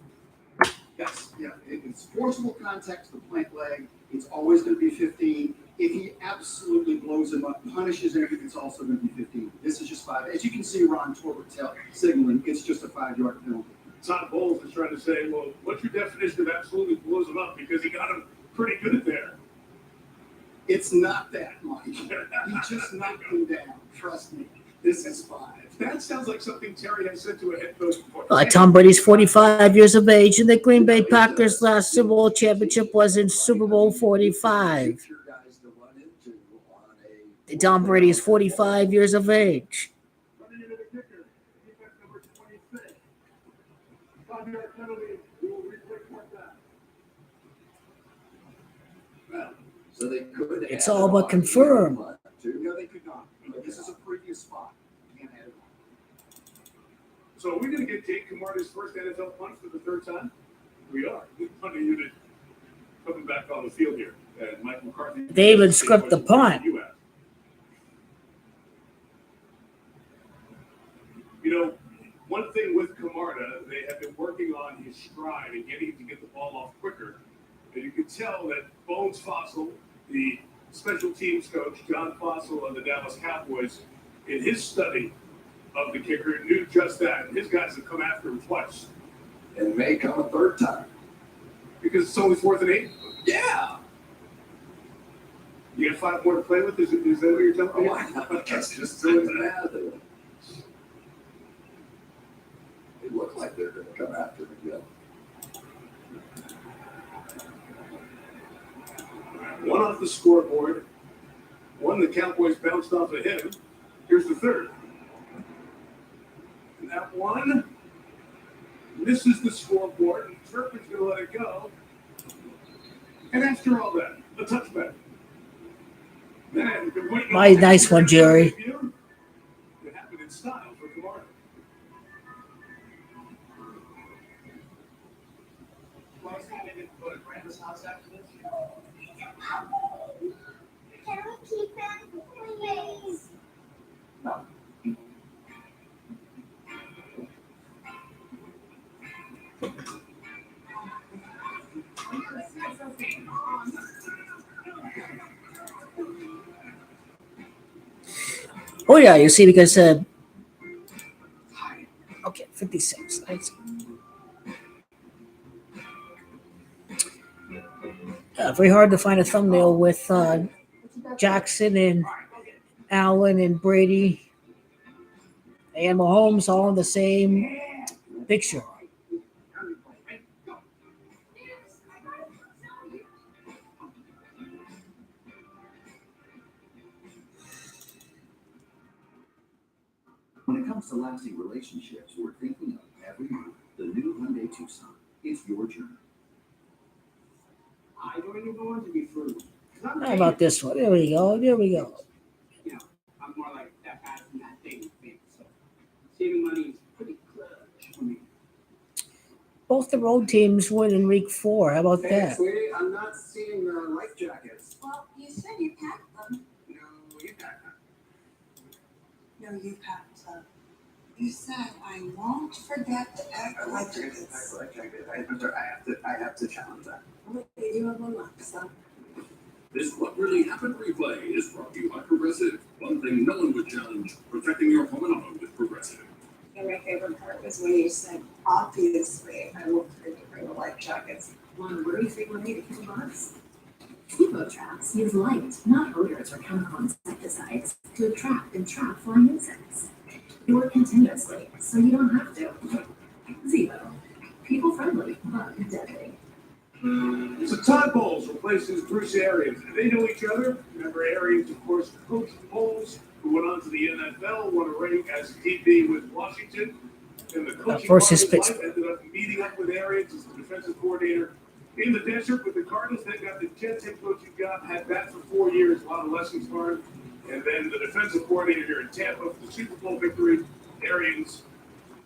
Yes, yeah. It's forcible contact to the plant leg. It's always going to be 15. If he absolutely blows him up, punishes him, it's also going to be 15. This is just 5. As you can see, Ron Torbert signaling, it's just a 5-yard penalty. Todd Bowles is trying to say, well, what's your definition of absolutely blows him up? Because he got him pretty good there. It's not that, Mike. He just knocked him down. Trust me. This is 5. That sounds like something Terry has said to a head coach before. Tom Brady's 45 years of age, and the Green Bay Packers' last Super Bowl championship was in Super Bowl 45. Tom Brady is 45 years of age. Running into the kicker. Defense number 26. 5-yard penalty. We will replay 4th down. So they could. It's all but confirmed. No, they could not. This is a previous spot. Can't add it on. So are we going to get Jake Camarda's first NFL punt for the 3rd time? We are. The punting unit coming back on the field here. And Mike McCarthy. They even script the punt. You know, one thing with Camarda, they have been working on his stride and getting him to get the ball off quicker. And you can tell that Bones Fossil, the special teams coach, John Fossil of the Dallas Cowboys, in his study of the kicker, knew just that. And his guys have come after him twice. And may come a 3rd time. Because it's only 4th and 8? Yeah. You got 5 more to play with? Is that what you're telling me? I guess just doing it out there. They look like they're going to come after him again. One off the scoreboard. One the Cowboys bounced off of him. Here's the 3rd. And that one misses the scoreboard, and Turpin's going to let it go. And after all that, a touchback. Man, been waiting My nice one, Jerry. It happened in style for Kamara. Go to Grandma's house after this. Can we keep them, please? Oh yeah, you see, because okay, 56. Very hard to find a thumbnail with Jackson and Allen and Brady and Mahomes all in the same picture. When it comes to lasting relationships, we're thinking of every move. The new Hyundai Tucson. It's your journey. I don't even want to be frugal. How about this one? There we go. There we go. You know, I'm more like that guy from that thing. So saving money is pretty clutch for me. Both the road teams win in week 4. How about Hey, that? sweetie, I'm not seeing life jackets. Well, you said you packed them. No, you packed them. No, you packed them. You said, I won't forget to pack the life jackets. Life jacket. I'm sorry, I have to challenge that. Well, they do have one left, so. This What Really Happened replay is brought to you by Progressive. One thing no one would challenge, protecting your home and auto with Progressive. And my favorite part was when you said, obviously, I won't forget to bring the life jackets. One worry-free way to kill bugs. People traps use light, not odors or chemical insecticides, to attract and trap flying insects. They work continuously, so you don't have to. Zero. People-friendly, but deadly. So Todd Bowles replaces Bruce Arians. Do they know each other? Remember Arians, of course, coached Bowles, who went on to the NFL, won a ring as DB with Washington. And the coaching part of versus his life Pittsburgh. ended up meeting up with Arians as the defensive coordinator in the desert with the Cardinals. Then got the Jets head coaching job, had that for 4 years, a lot of lessons learned. And then the defensive coordinator here in Tampa for the Super Bowl victory. Arians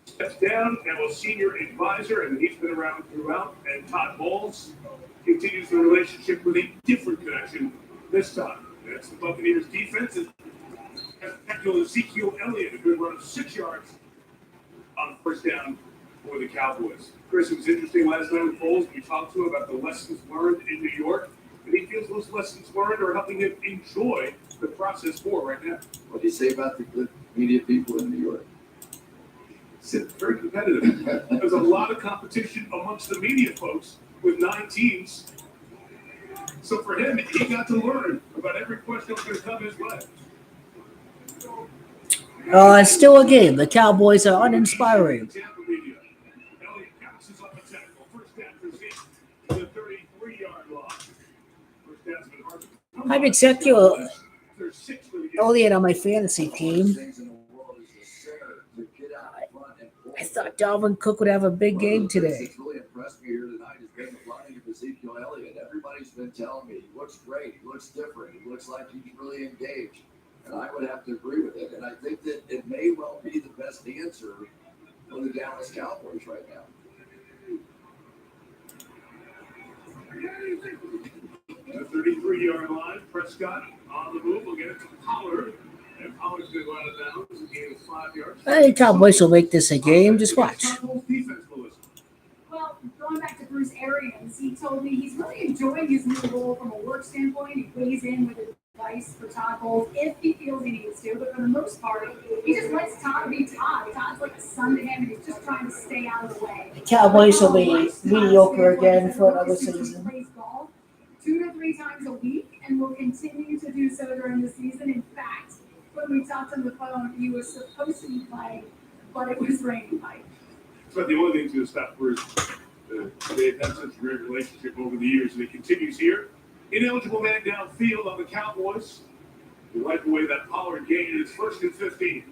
steps down and was senior advisor, and he's been around throughout. And Todd Bowles continues the relationship with a different connection this time. That's the Buccaneers defense. And Ezekiel Elliott, a good run of 6 yards on first down for the Cowboys. Chris, it was interesting last night with Bowles. We talked to him about the lessons learned in New York, and he feels those lessons learned are helping him enjoy the process more right now. What do you say about the good media people in New York? It's very competitive. There's a lot of competition amongst the media folks with 9 teams. So for him, he got to learn about every question that's going to come his way. It's still a game. The Cowboys are uninspiring. Tampa media. Elliott passes off a tackle. First down for Zeke to the 33-yard line. First down's been hard to come I'm by. Ezekiel There's 6 for the game. Elliott on my fantasy team. Things in the world is the center to get out in front and pull. I thought Dalvin Cook would have a big game today. What's really impressed me here tonight has been the running of Ezekiel Elliott. Everybody's been telling me he looks great, he looks different, he looks like he's really engaged. And I would have to agree with it. And I think that it may well be the best answer for the Dallas Cowboys right now. The 33-yard line. Prescott on the move. We'll get it to Pollard. And Pollard's going to go out of bounds. A gain of 5 yards. I think Cowboys will make this a game. Just watch. Defense, Melissa. Well, going back to Bruce Arians, he told me he's really enjoying his new role from a work standpoint. He weighs in with advice for Todd Bowles if he feels he needs to, but for the most part, he just lets Todd be Todd. Todd's like a son to him, and he's just trying to stay out of the way. The Cowboys will be mediocre again for another season. Plays golf 2 to 3 times a week, and will continue to do so during the season. In fact, when we talked on the phone, he was supposed to be playing, but it was raining. But the only thing's going to stop Bruce. They've had such a great relationship over the years, and it continues here. Ineligible man downfield on the Cowboys. They wipe away that Pollard gain, and it's 1st and 15.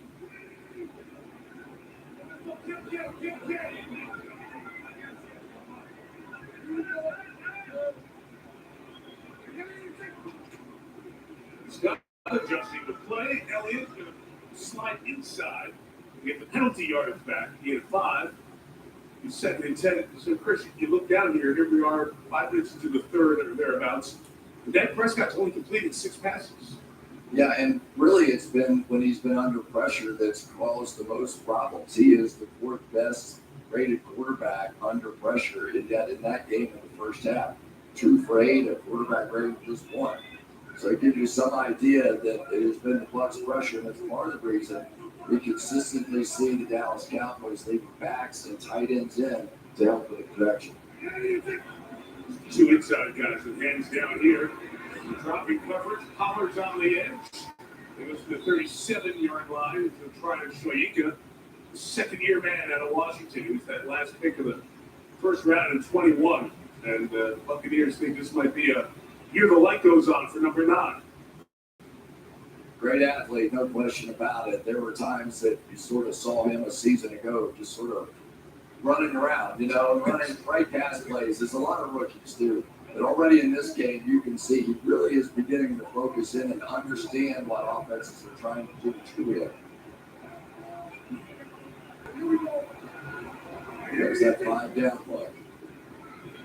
adjusting the play. Elliott going to slide inside and get the penalty yardage back. He had 5. He's 2nd and 10. So, Chris, you look down here, here we are 5 minutes into the third or thereabouts. Dak Prescott's only completed 6 passes. Yeah, and really it's been when he's been under pressure that's caused the most problems. He is the 4th best rated quarterback under pressure, and yet in that game in the first half, 2 for 8, a quarterback rating just 1. So it gives you some idea that it has been the Bucs' pressure, and that's part of the reason we consistently see the Dallas Cowboys leaving backs and tight ends in to help with the protection. 2 inside guys with hands down here. Dropping coverage, Pollard's on the edge. It was the 37-yard line to try to Shoyinka, the 2nd-year man out of Washington. He was that last pick of the first round in 21. And Buccaneers think this might be a year the light goes on for number 9. Great athlete, no question about it. There were times that you sort of saw him a season ago just sort of running around, running right past plays. There's a lot of rookies do. But already in this game, you can see he really is beginning to focus in and understand what offenses are trying to do to him. There's that 5-down play.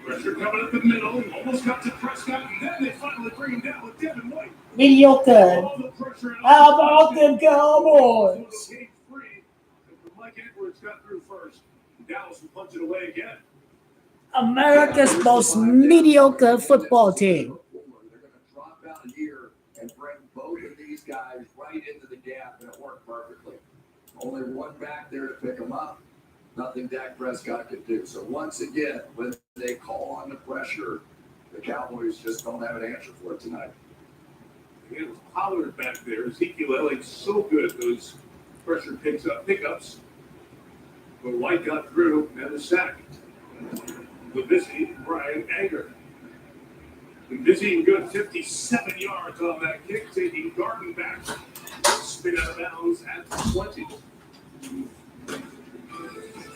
Pressure coming up the middle, almost got to Prescott, and then they finally bring him down with Devin White. Mediocre. How about them Cowboys? Mike Edwards got through first. Dallas will punch it away again. America's most mediocre football team. They're going to drop out here and bring both of these guys right into the gap, and it worked perfectly. Only one back there to pick them up. Nothing Dak Prescott could do. So once again, when they call on the pressure, the Cowboys just don't have an answer for it tonight. It was Pollard back there. Ezekiel Elliott's so good at those pressure pickups. But White got through and the sack. Levisey, Brian Anger. Levisey good 57 yards on that kick, taking Garden back. Spin out of bounds at 20.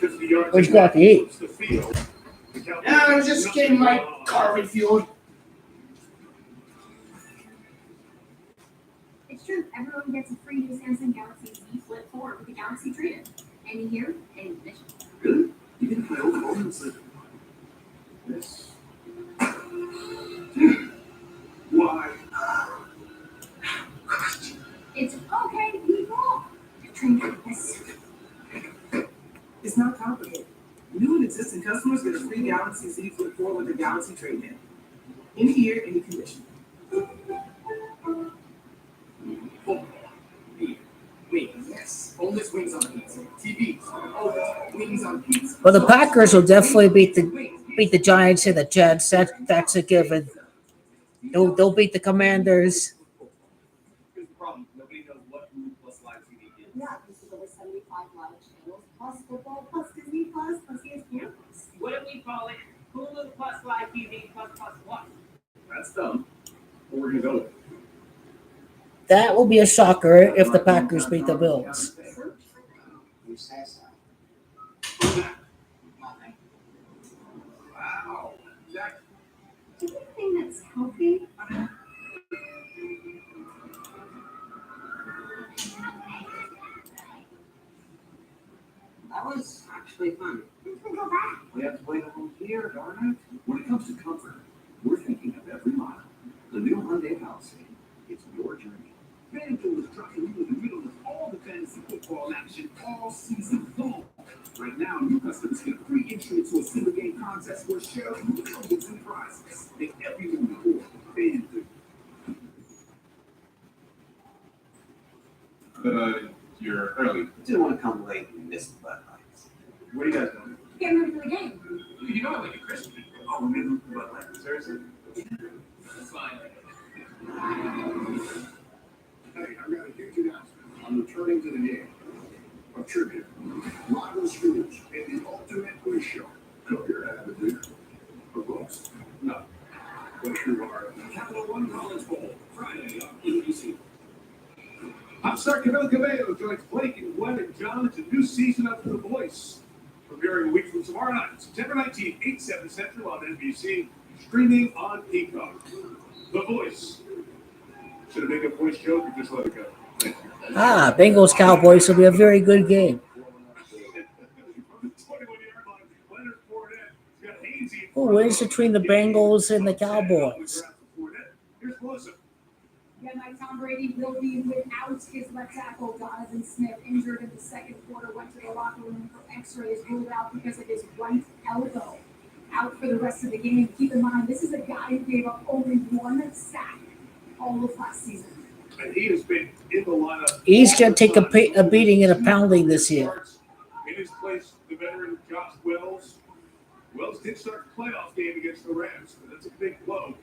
50 yards. What you got to eat? The field. I was just getting my car refueled. It's true. Everyone gets a free new Samsung Galaxy Z Flip 4 with the Galaxy trade-in. Any year, any condition. Good. Even if I overhaul this. Why? It's okay to be wrong. It's not complicated. New and existing customers get a free Galaxy Z Flip 4 with the Galaxy trade-in. Any year, any condition. Yes. Boneless wings on pizza. TVs. Oh, wings on pizza. Well, the Packers will definitely beat the Giants and the Jets. That's a given. They'll beat the Commanders. Here's the problem. Nobody knows what Hulu Plus Live TV is. Yeah, this is over 75 live channels, plus football, plus Disney, plus ESPN. What do we call it? Hulu Plus Live TV plus what? That's dumb. What we're going to go with. That will be a shocker if the Packers beat the Bills. Wow. Anything that's healthy. That was actually fun. We can go back. We have to play the whole year, darn it. When it comes to comfort, we're thinking of every mile. The new Hyundai Palisade. It's your journey. FanDuel is trucking you in the middle of all the fantasy football action all season long. Right now, new customers get free entry into a single game contest worth sharing millions in prizes. Make every move for FanDuel. You're early. Didn't want to come late and miss the Bud Lights. What are you guys doing? Getting ready for the game. You know I like a Christian. Oh, we're making the Bud Light. Seriously? That's fine. Hey, I've got a huge announcement. I'm returning to the game. A tribute. Rival schools in the ultimate quiz show. Come here to have a dinner. For books? No. But you are. Capital One College Bowl. Friday on ABC. Popstar Camila Cabello joins Blake and Glenn and John. It's a new season of The Voice. Premiering a week from tomorrow night, September 19th, 8, 7 Central on NBC. Streaming on Peacock. The Voice. Should have made a voice joke or just let it go. Bengals Cowboys will be a very good game. Who wins between the Bengals and the Cowboys? Again, like Tom Brady will be without his left tackle, Donovan Smith, injured in the second quarter, went to the locker room for x-rays, ruled out because of his right elbow. Out for the rest of the game. Keep in mind, this is a guy who gave up only one sack all of last season. And he has been in the lineup. He's going to take a beating and a pounding this year. In his place, the veteran Josh Wells. Wells did start the playoff game against the Rams, but that's a big blow.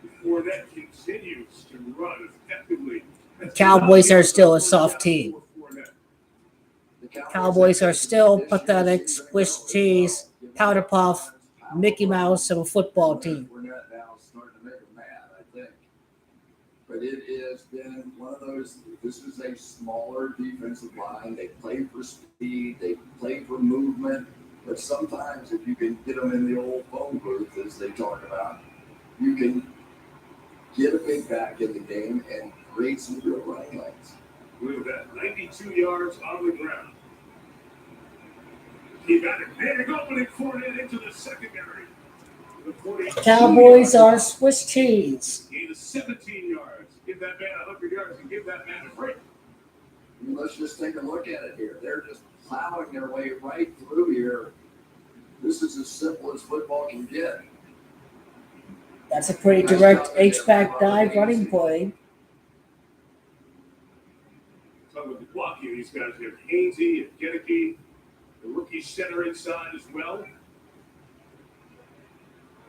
Before that continues to run effectively. Cowboys are still a soft team. Cowboys are still pathetic, Swiss cheese, powder puff, Mickey Mouse of a football team. Now starting to make him mad, I think. But it has been one of those. This is a smaller defensive line. They play for speed. They play for movement. But sometimes, if you can get them in the old phone booth, as they talk about, you can get a big back in the game and create some real running lanes. Look at that, 92 yards on the ground. He got it big opening for it into the secondary. Cowboys are Swiss cheese. Gain of 17 yards. Give that man 100 yards and give that man a break. Let's just take a look at it here. They're just plowing their way right through here. This is as simple as football can get. That's a pretty direct H-back dive running play. Talk about the block here. These guys have Hainsey and Gedeke, the rookie center inside as well.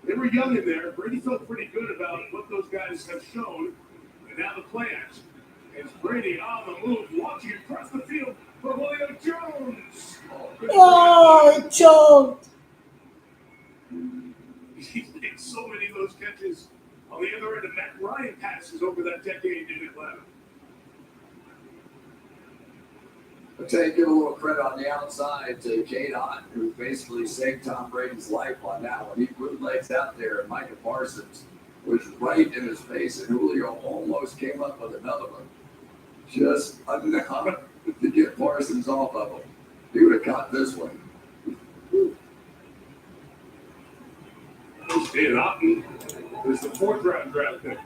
They were young in there. Brady felt pretty good about what those guys have shown. And now the play action. It's Brady on the move, launching across the field for Julio Jones. Oh, choked. He's made so many of those catches on the other end of Matt Ryan passes over that decade in Atlanta. I'll tell you, give a little credit on the outside to Kate Ott, who basically saved Tom Brady's life on that one. He bootlegs out there, and Micah Parsons was right in his face, and Julio almost came up with another one. Just enough to get Parsons off of him. He would have caught this one. David Otten is the fourth round draft pick.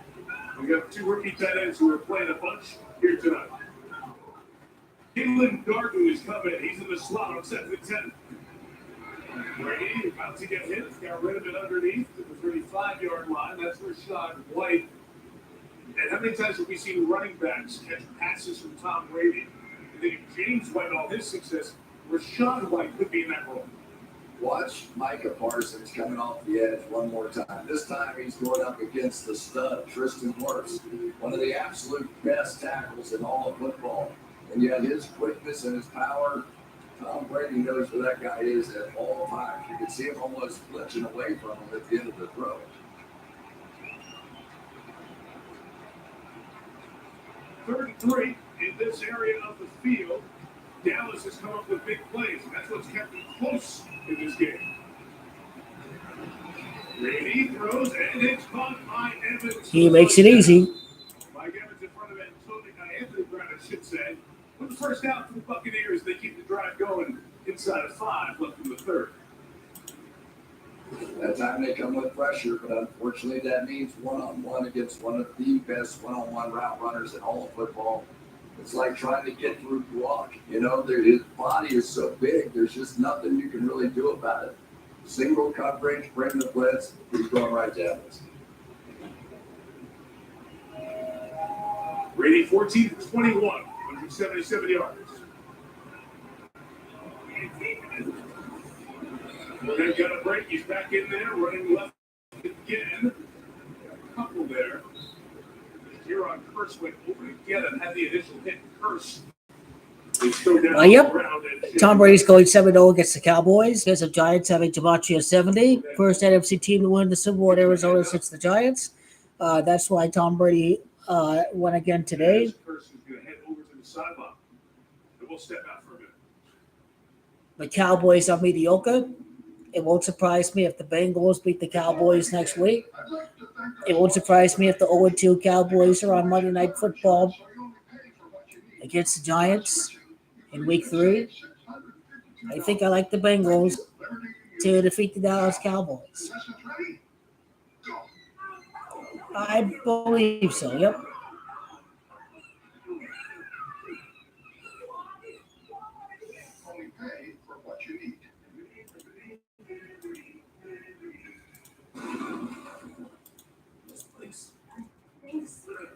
We got two rookie tight ends who are playing a bunch here tonight. Caitlin Garden is coming. He's in the slot on 7th and 10. Brady about to get hit. Got rid of it underneath at the 35-yard line. That's Rashad White. And how many times have we seen running backs catch passes from Tom Brady? And then James White, all his success, Rashad White could be in that role. Watch Micah Parsons coming off the edge one more time. This time he's going up against the stud, Tristan Wirfs, one of the absolute best tackles in all of football. And yet his quickness and his power, Tom Brady knows where that guy is at all times. You can see him almost flinching away from him at the end of the throw. Third and 3 in this area of the field. Dallas has come up with big plays, and that's what's kept them close in this game. Brady throws, and it's caught by Evans. He makes it easy. Mike Evans in front of Anthony Brown, I should say. With the first down for the Buccaneers, they keep the drive going inside of 5 left in the third. That time they come with pressure, but unfortunately that means one-on-one against one of the best one-on-one route runners in all of football. It's like trying to get through Glock. You know, his body is so big, there's just nothing you can really do about it. Single coverage, bring the blitz, he's going right down us. Brady 14-21, 177 yards. They've got a break. He's back in there, running left again. A couple there. Here on Curse went over again and had the initial hit. Curse. Yep. Tom Brady's going 7-0 against the Cowboys. There's the Giants having Gematria 70. First NFC team to win the Super Bowl in Arizona since the Giants. That's why Tom Brady won again today. Curse is going to head over to the sideline. And we'll step out for a minute. The Cowboys are mediocre. It won't surprise me if the Bengals beat the Cowboys next week. It won't surprise me if the 0-2 Cowboys are on Monday Night Football against the Giants in week 3. I think I like the Bengals to defeat the Dallas Cowboys. I believe so, yep. Only pay for what you eat. This place.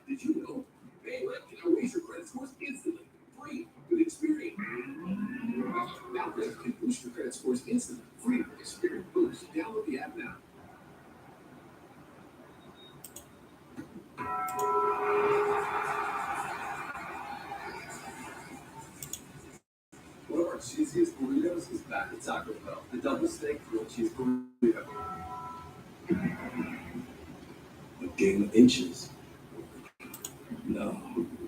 Did you know? Payless can raise your credit scores instantly, free with Experian. Now Payless can boost your credit scores instantly, free with Experian Boost. Download the app now. One of our cheesiest burritos is back at Taco Bell. The double steak grilled cheese burrito. A game of inches. No,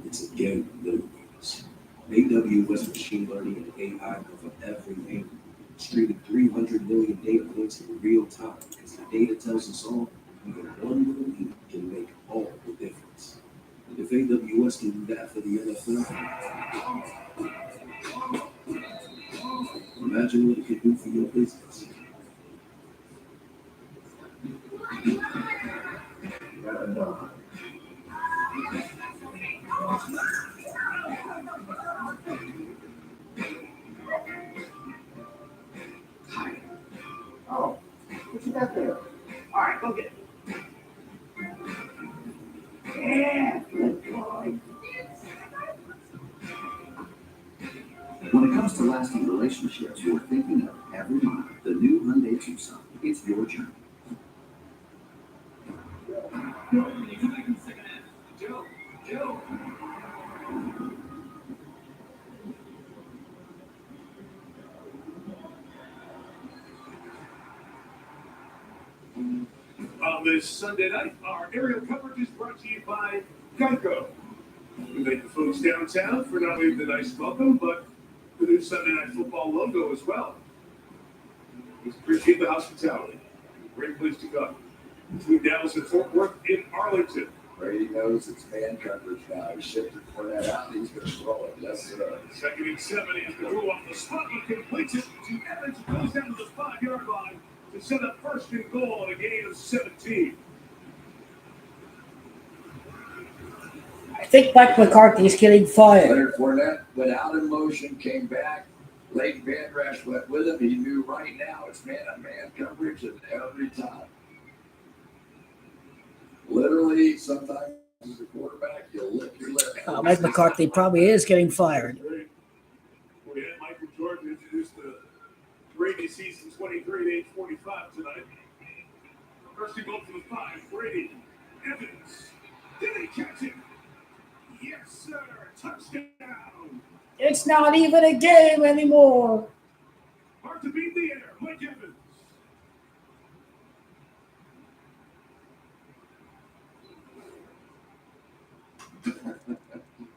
it's a game of millimeters. AWS machine learning and AI cover every name, streaming 300 million data points in real time because the data tells us all even one little lead can make all the difference. And if AWS can do that for the NFL, imagine what it could do for your business. Oh, what you got there? All right, go get it. Yeah, good boy. When it comes to lasting relationships, you're thinking of every mile. The new Hyundai Tucson. It's your journey. On this Sunday night, our aerial coverage is brought to you by Geico. We thank the folks downtown for not only the nice welcome, but the new Sunday Night Football logo as well. We appreciate the hospitality. Great place to come. Between Dallas and Fort Worth in Arlington. Brady knows it's man coverage now. He shifted Fournette out and he's going to throw it. Yes, sir. 2nd and 7 is the rule off the spot, but completes it to Evans, who goes down to the 5-yard line to set up 1st and goal in a gain of 17. I think Mike McCarthy is getting fired. Leonard Fournette went out in motion, came back. Leighton Van Rash went with him. He knew right now it's man-on-man coverage and every time. Literally, sometimes as a quarterback, you'll lick your lip. Mike McCarthy probably is getting fired. We had Michael Jordan introduce the Brady season 23 at age 45 tonight. 1st and goal for the 5. Brady. Evans. Did he catch it? Yes, sir. Touchdown. It's not even a game anymore. Hard to beat the air. Mike Evans.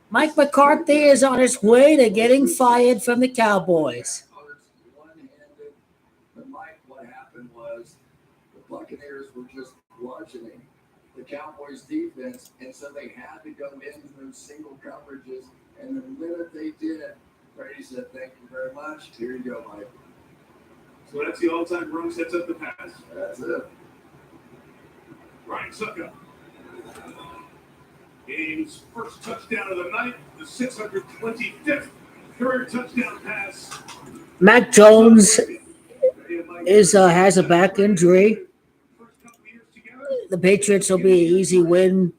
Mike McCarthy is on his way to getting fired from the Cowboys. One-handed. But Mike, what happened was the Buccaneers were just bludgeoning the Cowboys defense, and so they had to go into those single coverages. And the minute they did, Brady said, "Thank you very much. Here you go, Mike." So that's the all-time run, sets up the pass. That's it. Ryan Suckup. Game's first touchdown of the night, the 625th career touchdown pass. Mac Jones has a back injury. The Patriots will be an easy win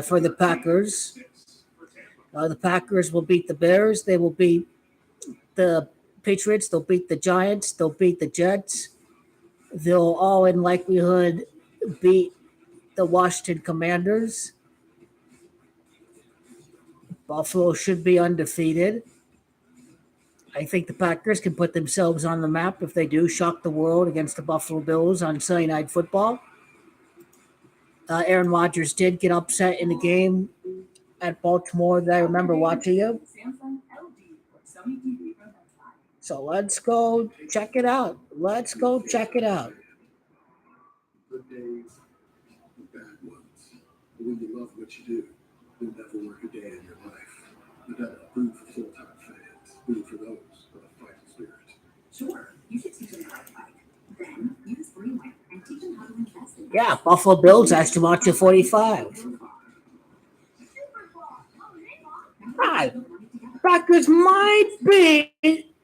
for the Packers. The Packers will beat the Bears. They will beat the Patriots. They'll beat the Giants. They'll beat the Jets. They'll all, in likelihood, beat the Washington Commanders. Buffalo should be undefeated. I think the Packers can put themselves on the map if they do shock the world against the Buffalo Bills on Sunday Night Football. Aaron Rodgers did get upset in the game at Baltimore that I remember watching it. So let's go check it out. Let's go check it out. Good days, the bad ones. But when you love what you do, you'll never work a day in your life. You gotta root for full-time fans. Root for those with a fighting spirit. Sure, you should teach them how to fight. Then use Greenware and teach them how to invest in Yeah, Buffalo Bills extra match at 45. Right. Packers might beat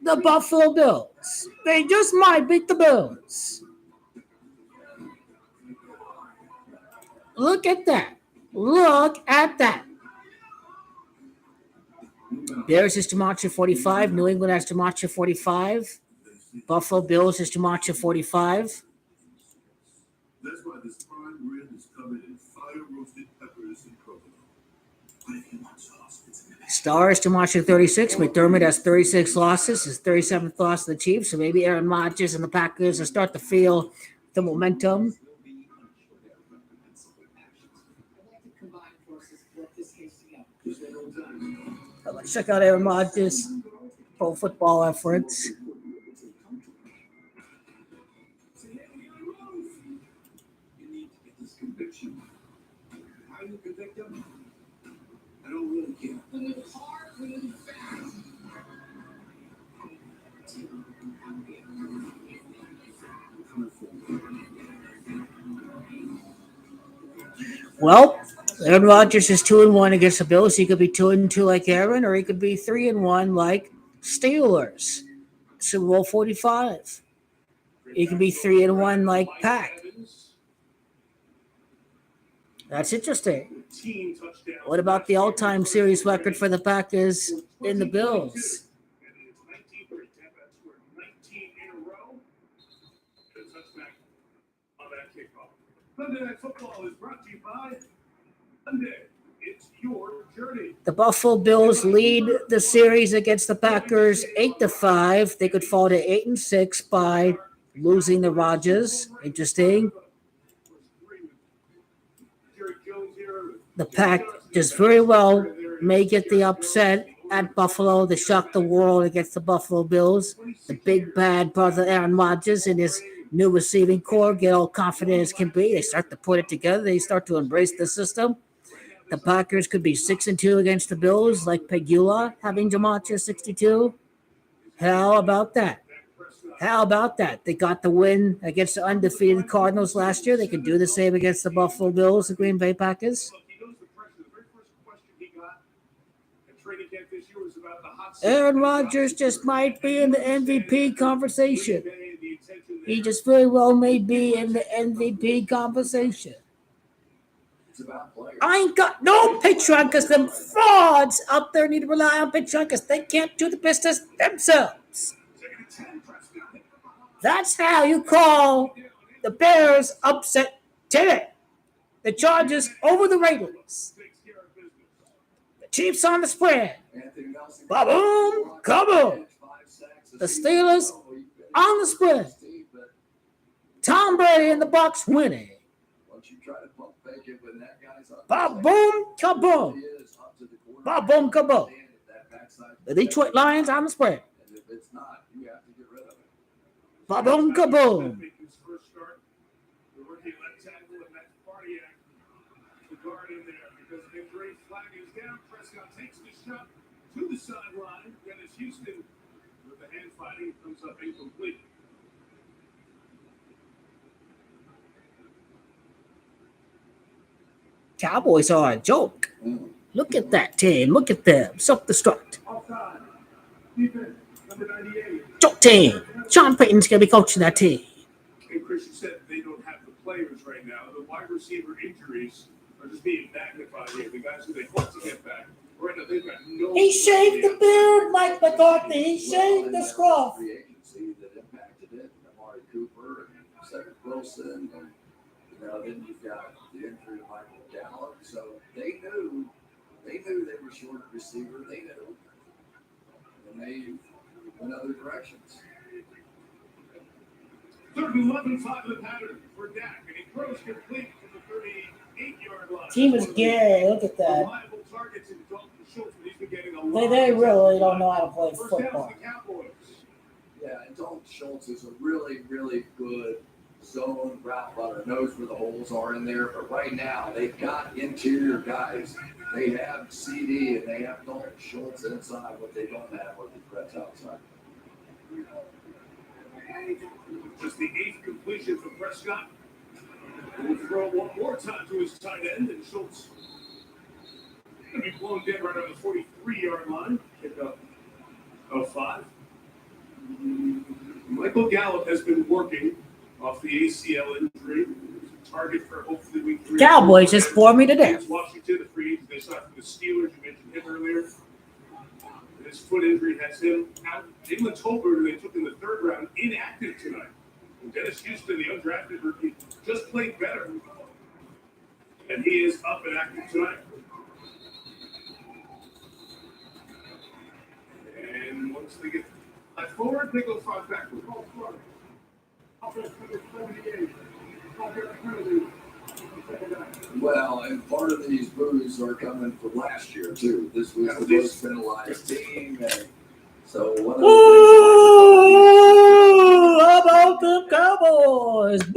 the Buffalo Bills. They just might beat the Bills. Look at that. Look at that. Bears is to match at 45. New England has to match at 45. Buffalo Bills is to match at 45. That's why this prime rib is covered in fire roasted peppers and provolone. But if you want sauce, it's in the bag. Stars to match at 36. McDermott has 36 losses. His 37th loss to the Chiefs. So maybe Aaron Rodgers and the Packers will start to feel the momentum. I'd like to combine forces to let this case together. Let's check out Aaron Rodgers' pro football efforts. You need to get this conviction. How do you convict him? I don't really care. When the car moves fast. Well, Aaron Rodgers is 2-1 against the Bills. He could be 2-2 like Aaron, or he could be 3-1 like Steelers. Super Bowl 45. He could be 3-1 like Pack. That's interesting. What about the all-time series record for the Packers in the Bills? Monday Night Football is brought to you by Monday. It's your journey. The Buffalo Bills lead the series against the Packers 8-5. They could fall to 8-6 by losing to Rodgers. Interesting. The Pack just very well may get the upset at Buffalo. They shock the world against the Buffalo Bills. The big bad brother Aaron Rodgers and his new receiving core get all confident as can be. They start to put it together. They start to embrace the system. The Packers could be 6-2 against the Bills, like Pegula having Jamacha 62. How about that? How about that? They got the win against the undefeated Cardinals last year. They could do the same against the Buffalo Bills, the Green Bay Packers. Aaron Rodgers just might be in the MVP conversation. He just very well may be in the MVP conversation. I ain't got no Patreon because them frauds out there need to rely on Patreon because they can't do the business themselves. That's how you call the Bears upset today. The Chargers over the Raiders. The Chiefs on the spread. Ba-boom, kaboom. The Steelers on the spread. Tom Brady in the box winning. Ba-boom, kaboom. Ba-boom, kaboom. The Detroit Lions on the spread. Ba-boom, kaboom. To the sideline, Dennis Houston with the hand fighting comes up incomplete. Cowboys are a joke. Look at that team. Look at them. Self-destruct. Offside. Defense, number 98. Joke team. Sean Payton's going to be coaching that team. And Chris, you said they don't have the players right now. The wide receiver injuries are just being magnified here. The guys who they hope to get back. Right now, they've got no. He shaved the beard, Mike McCarthy. He shaved the scruff. Free agency that impacted it. Amari Cooper and Cedric Wilson, and then you've got the injury of Michael DAL. So they knew they were short at receiver. They knew, and they went other directions. 3rd and 11, 5 of the pattern for Dak, and he throws complete from the 38-yard line. Team is gay. Look at that. Reliable targets in Dalton Schultz, but he's been getting a They lot. really don't know how to play First down football. to the Cowboys. Yeah, and Dalton Schultz is a really, really good zone route runner. Knows where the holes are in there. But right now, they've got interior guys. They have CD and they have Dalton Schultz inside. What they don't have are the threats outside. Just the 8th completion for Prescott. We'll throw one more time to his tight end, and Schultz going to be blown dead right on the 43-yard line. Pick up of 5. Michael Gallup has been working off the ACL injury. Target for hopefully week 3. Cowboys just bore me to death. Washington, the free agent. They signed for the Steelers. You mentioned him earlier. His foot injury has him out. Jalen Tolbert, they took in the 3rd round, inactive tonight. And Dennis Houston, the undrafted rookie, just played better. And he is up and active tonight. And once they get 5 forward, they go 5 backward. Well, and part of these boos are coming from last year too. This was the most penalized team, and so one of the Boo! How about the Cowboys? Boo!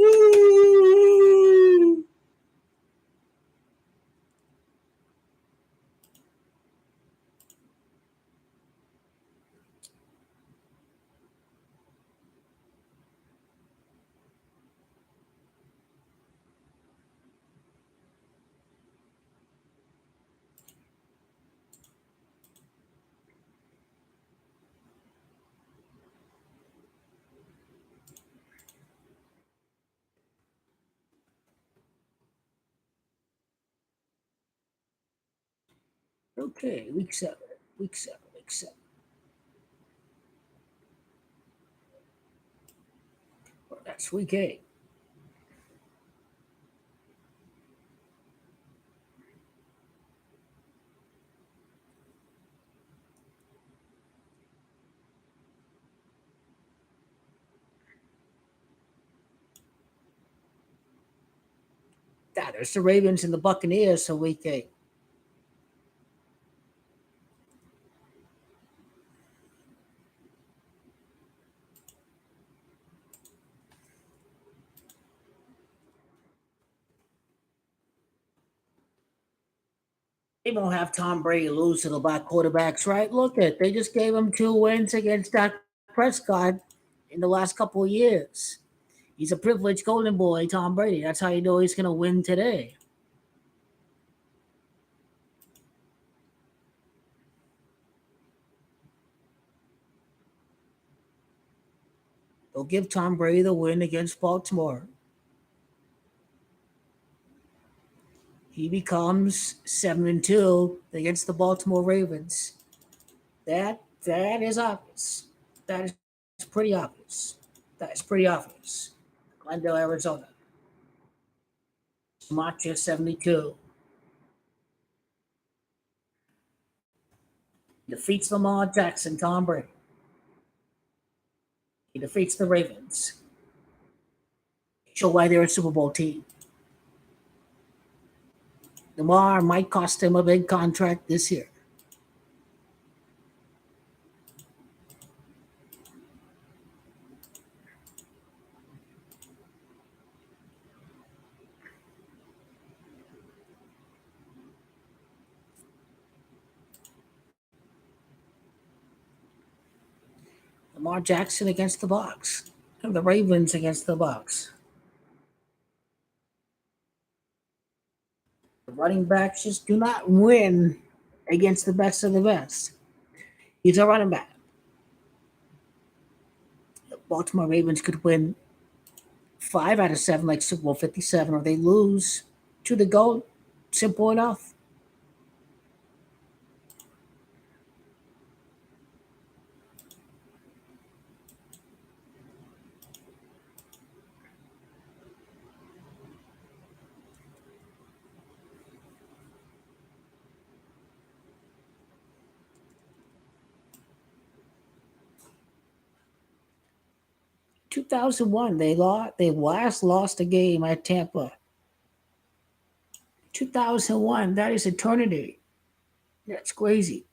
Okay, week 7. Well, that's week 8. There's the Ravens and the Buccaneers for week 8. They won't have Tom Brady lose to the black quarterbacks, right? Look at they just gave him 2 wins against Dak Prescott in the last couple of years. He's a privileged golden boy, Tom Brady. That's how you know he's going to win today. They'll give Tom Brady the win against Baltimore. He becomes 7-2 against the Baltimore Ravens. That is obvious. That is pretty obvious. Glendale, Arizona. Schumacher 72. Defeats Lamar Jackson, Tom Brady. He defeats the Ravens. Show why they're a Super Bowl team. Lamar might cost him a big contract this year. Lamar Jackson against the Bucs. And the Ravens against the Bucs. The running backs just do not win against the best of the best. He's a running back. The Baltimore Ravens could win 5 out of 7, like Super Bowl 57, or they lose to the GOAT. Simple enough. In 2001, they last lost a game at Tampa. 2001, that is eternity. That's crazy.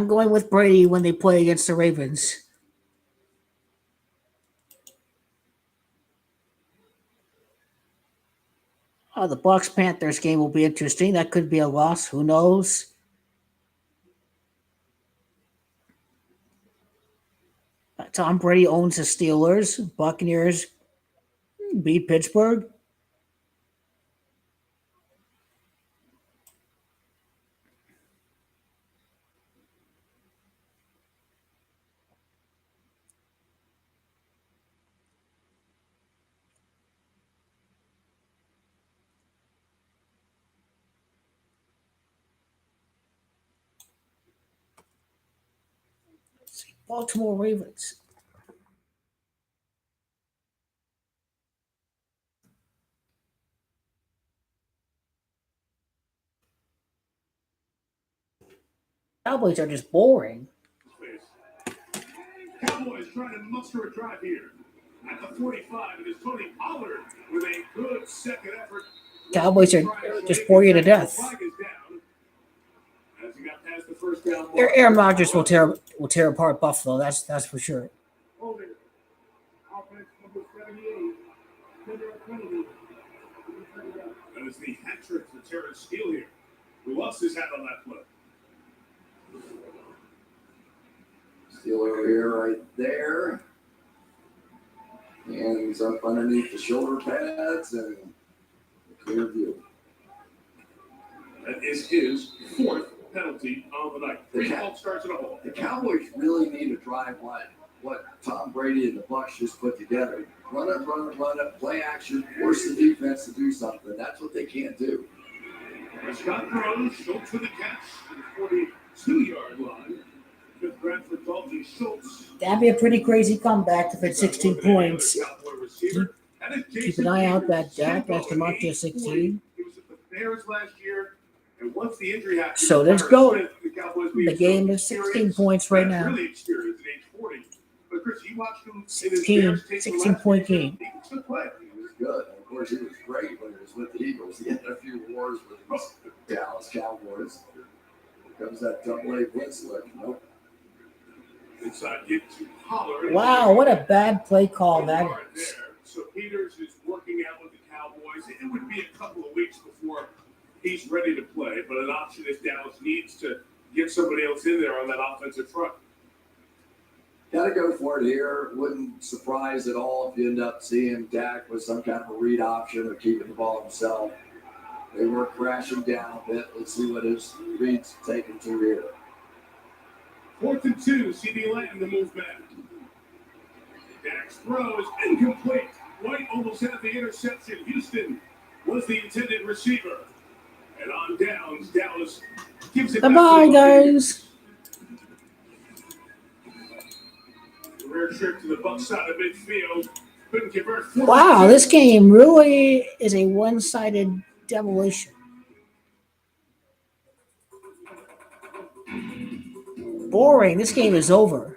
I'm going with Brady when they play against the Ravens. The Bucks Panthers game will be interesting. That could be a loss. Who knows? Tom Brady owns the Steelers. Buccaneers beat Pittsburgh. Baltimore Ravens. Cowboys are just boring. Cowboys trying to muster a drive here. At the 45, it is Tony Pollard with a good second effort. Cowboys are just bore you to death. Aaron Rodgers will tear apart Buffalo. That's for sure. That is the hat trick for Terrence Steele here, who lost his hat on that play. Steele over here, right there. Hands up underneath the shoulder pads and clear view. That is his fourth penalty on the night. Starts in a hole. The Cowboys really need to drive what Tom Brady and the Bucs just put together. Run up, play action, force the defense to do something. That's what they can't do. Scott throws, Schultz with the catch to the 42-yard line. With Bradford Dalton Schultz. That'd be a pretty crazy comeback if it's 16 points. Keep an eye out that Dak has to mark to 16. He was at the Bears last year, and once the injury happened, So let's go. The game is 16 points right now. Really experienced at age 40. But Chris, you watched him 16-point game. He was good. And of course, he was great when he was with the Eagles. He had a few wars with the Dallas Cowboys. Here comes that double-A blitz look. Nope. Inside get to Pollard. Wow, what a bad play call that is. So Peters is working out with the Cowboys. It would be a couple of weeks before he's ready to play, but an option is Dallas needs to get somebody else in there on that offensive front. Got to go for it here. Wouldn't surprise at all if you end up seeing Dak with some kind of a read option or keeping the ball himself. They were crashing down a bit. Let's see what his read's taking to here. 4th and 2, CD Lamb to move back. Dak's throw is incomplete. White almost had the interception. Houston was the intended receiver. And on downs, Dallas gives it Bye-bye, guys. Rare trip to the Bucs side of midfield. Couldn't convert. Wow, this game really is a one-sided demolition. Boring. This game is over.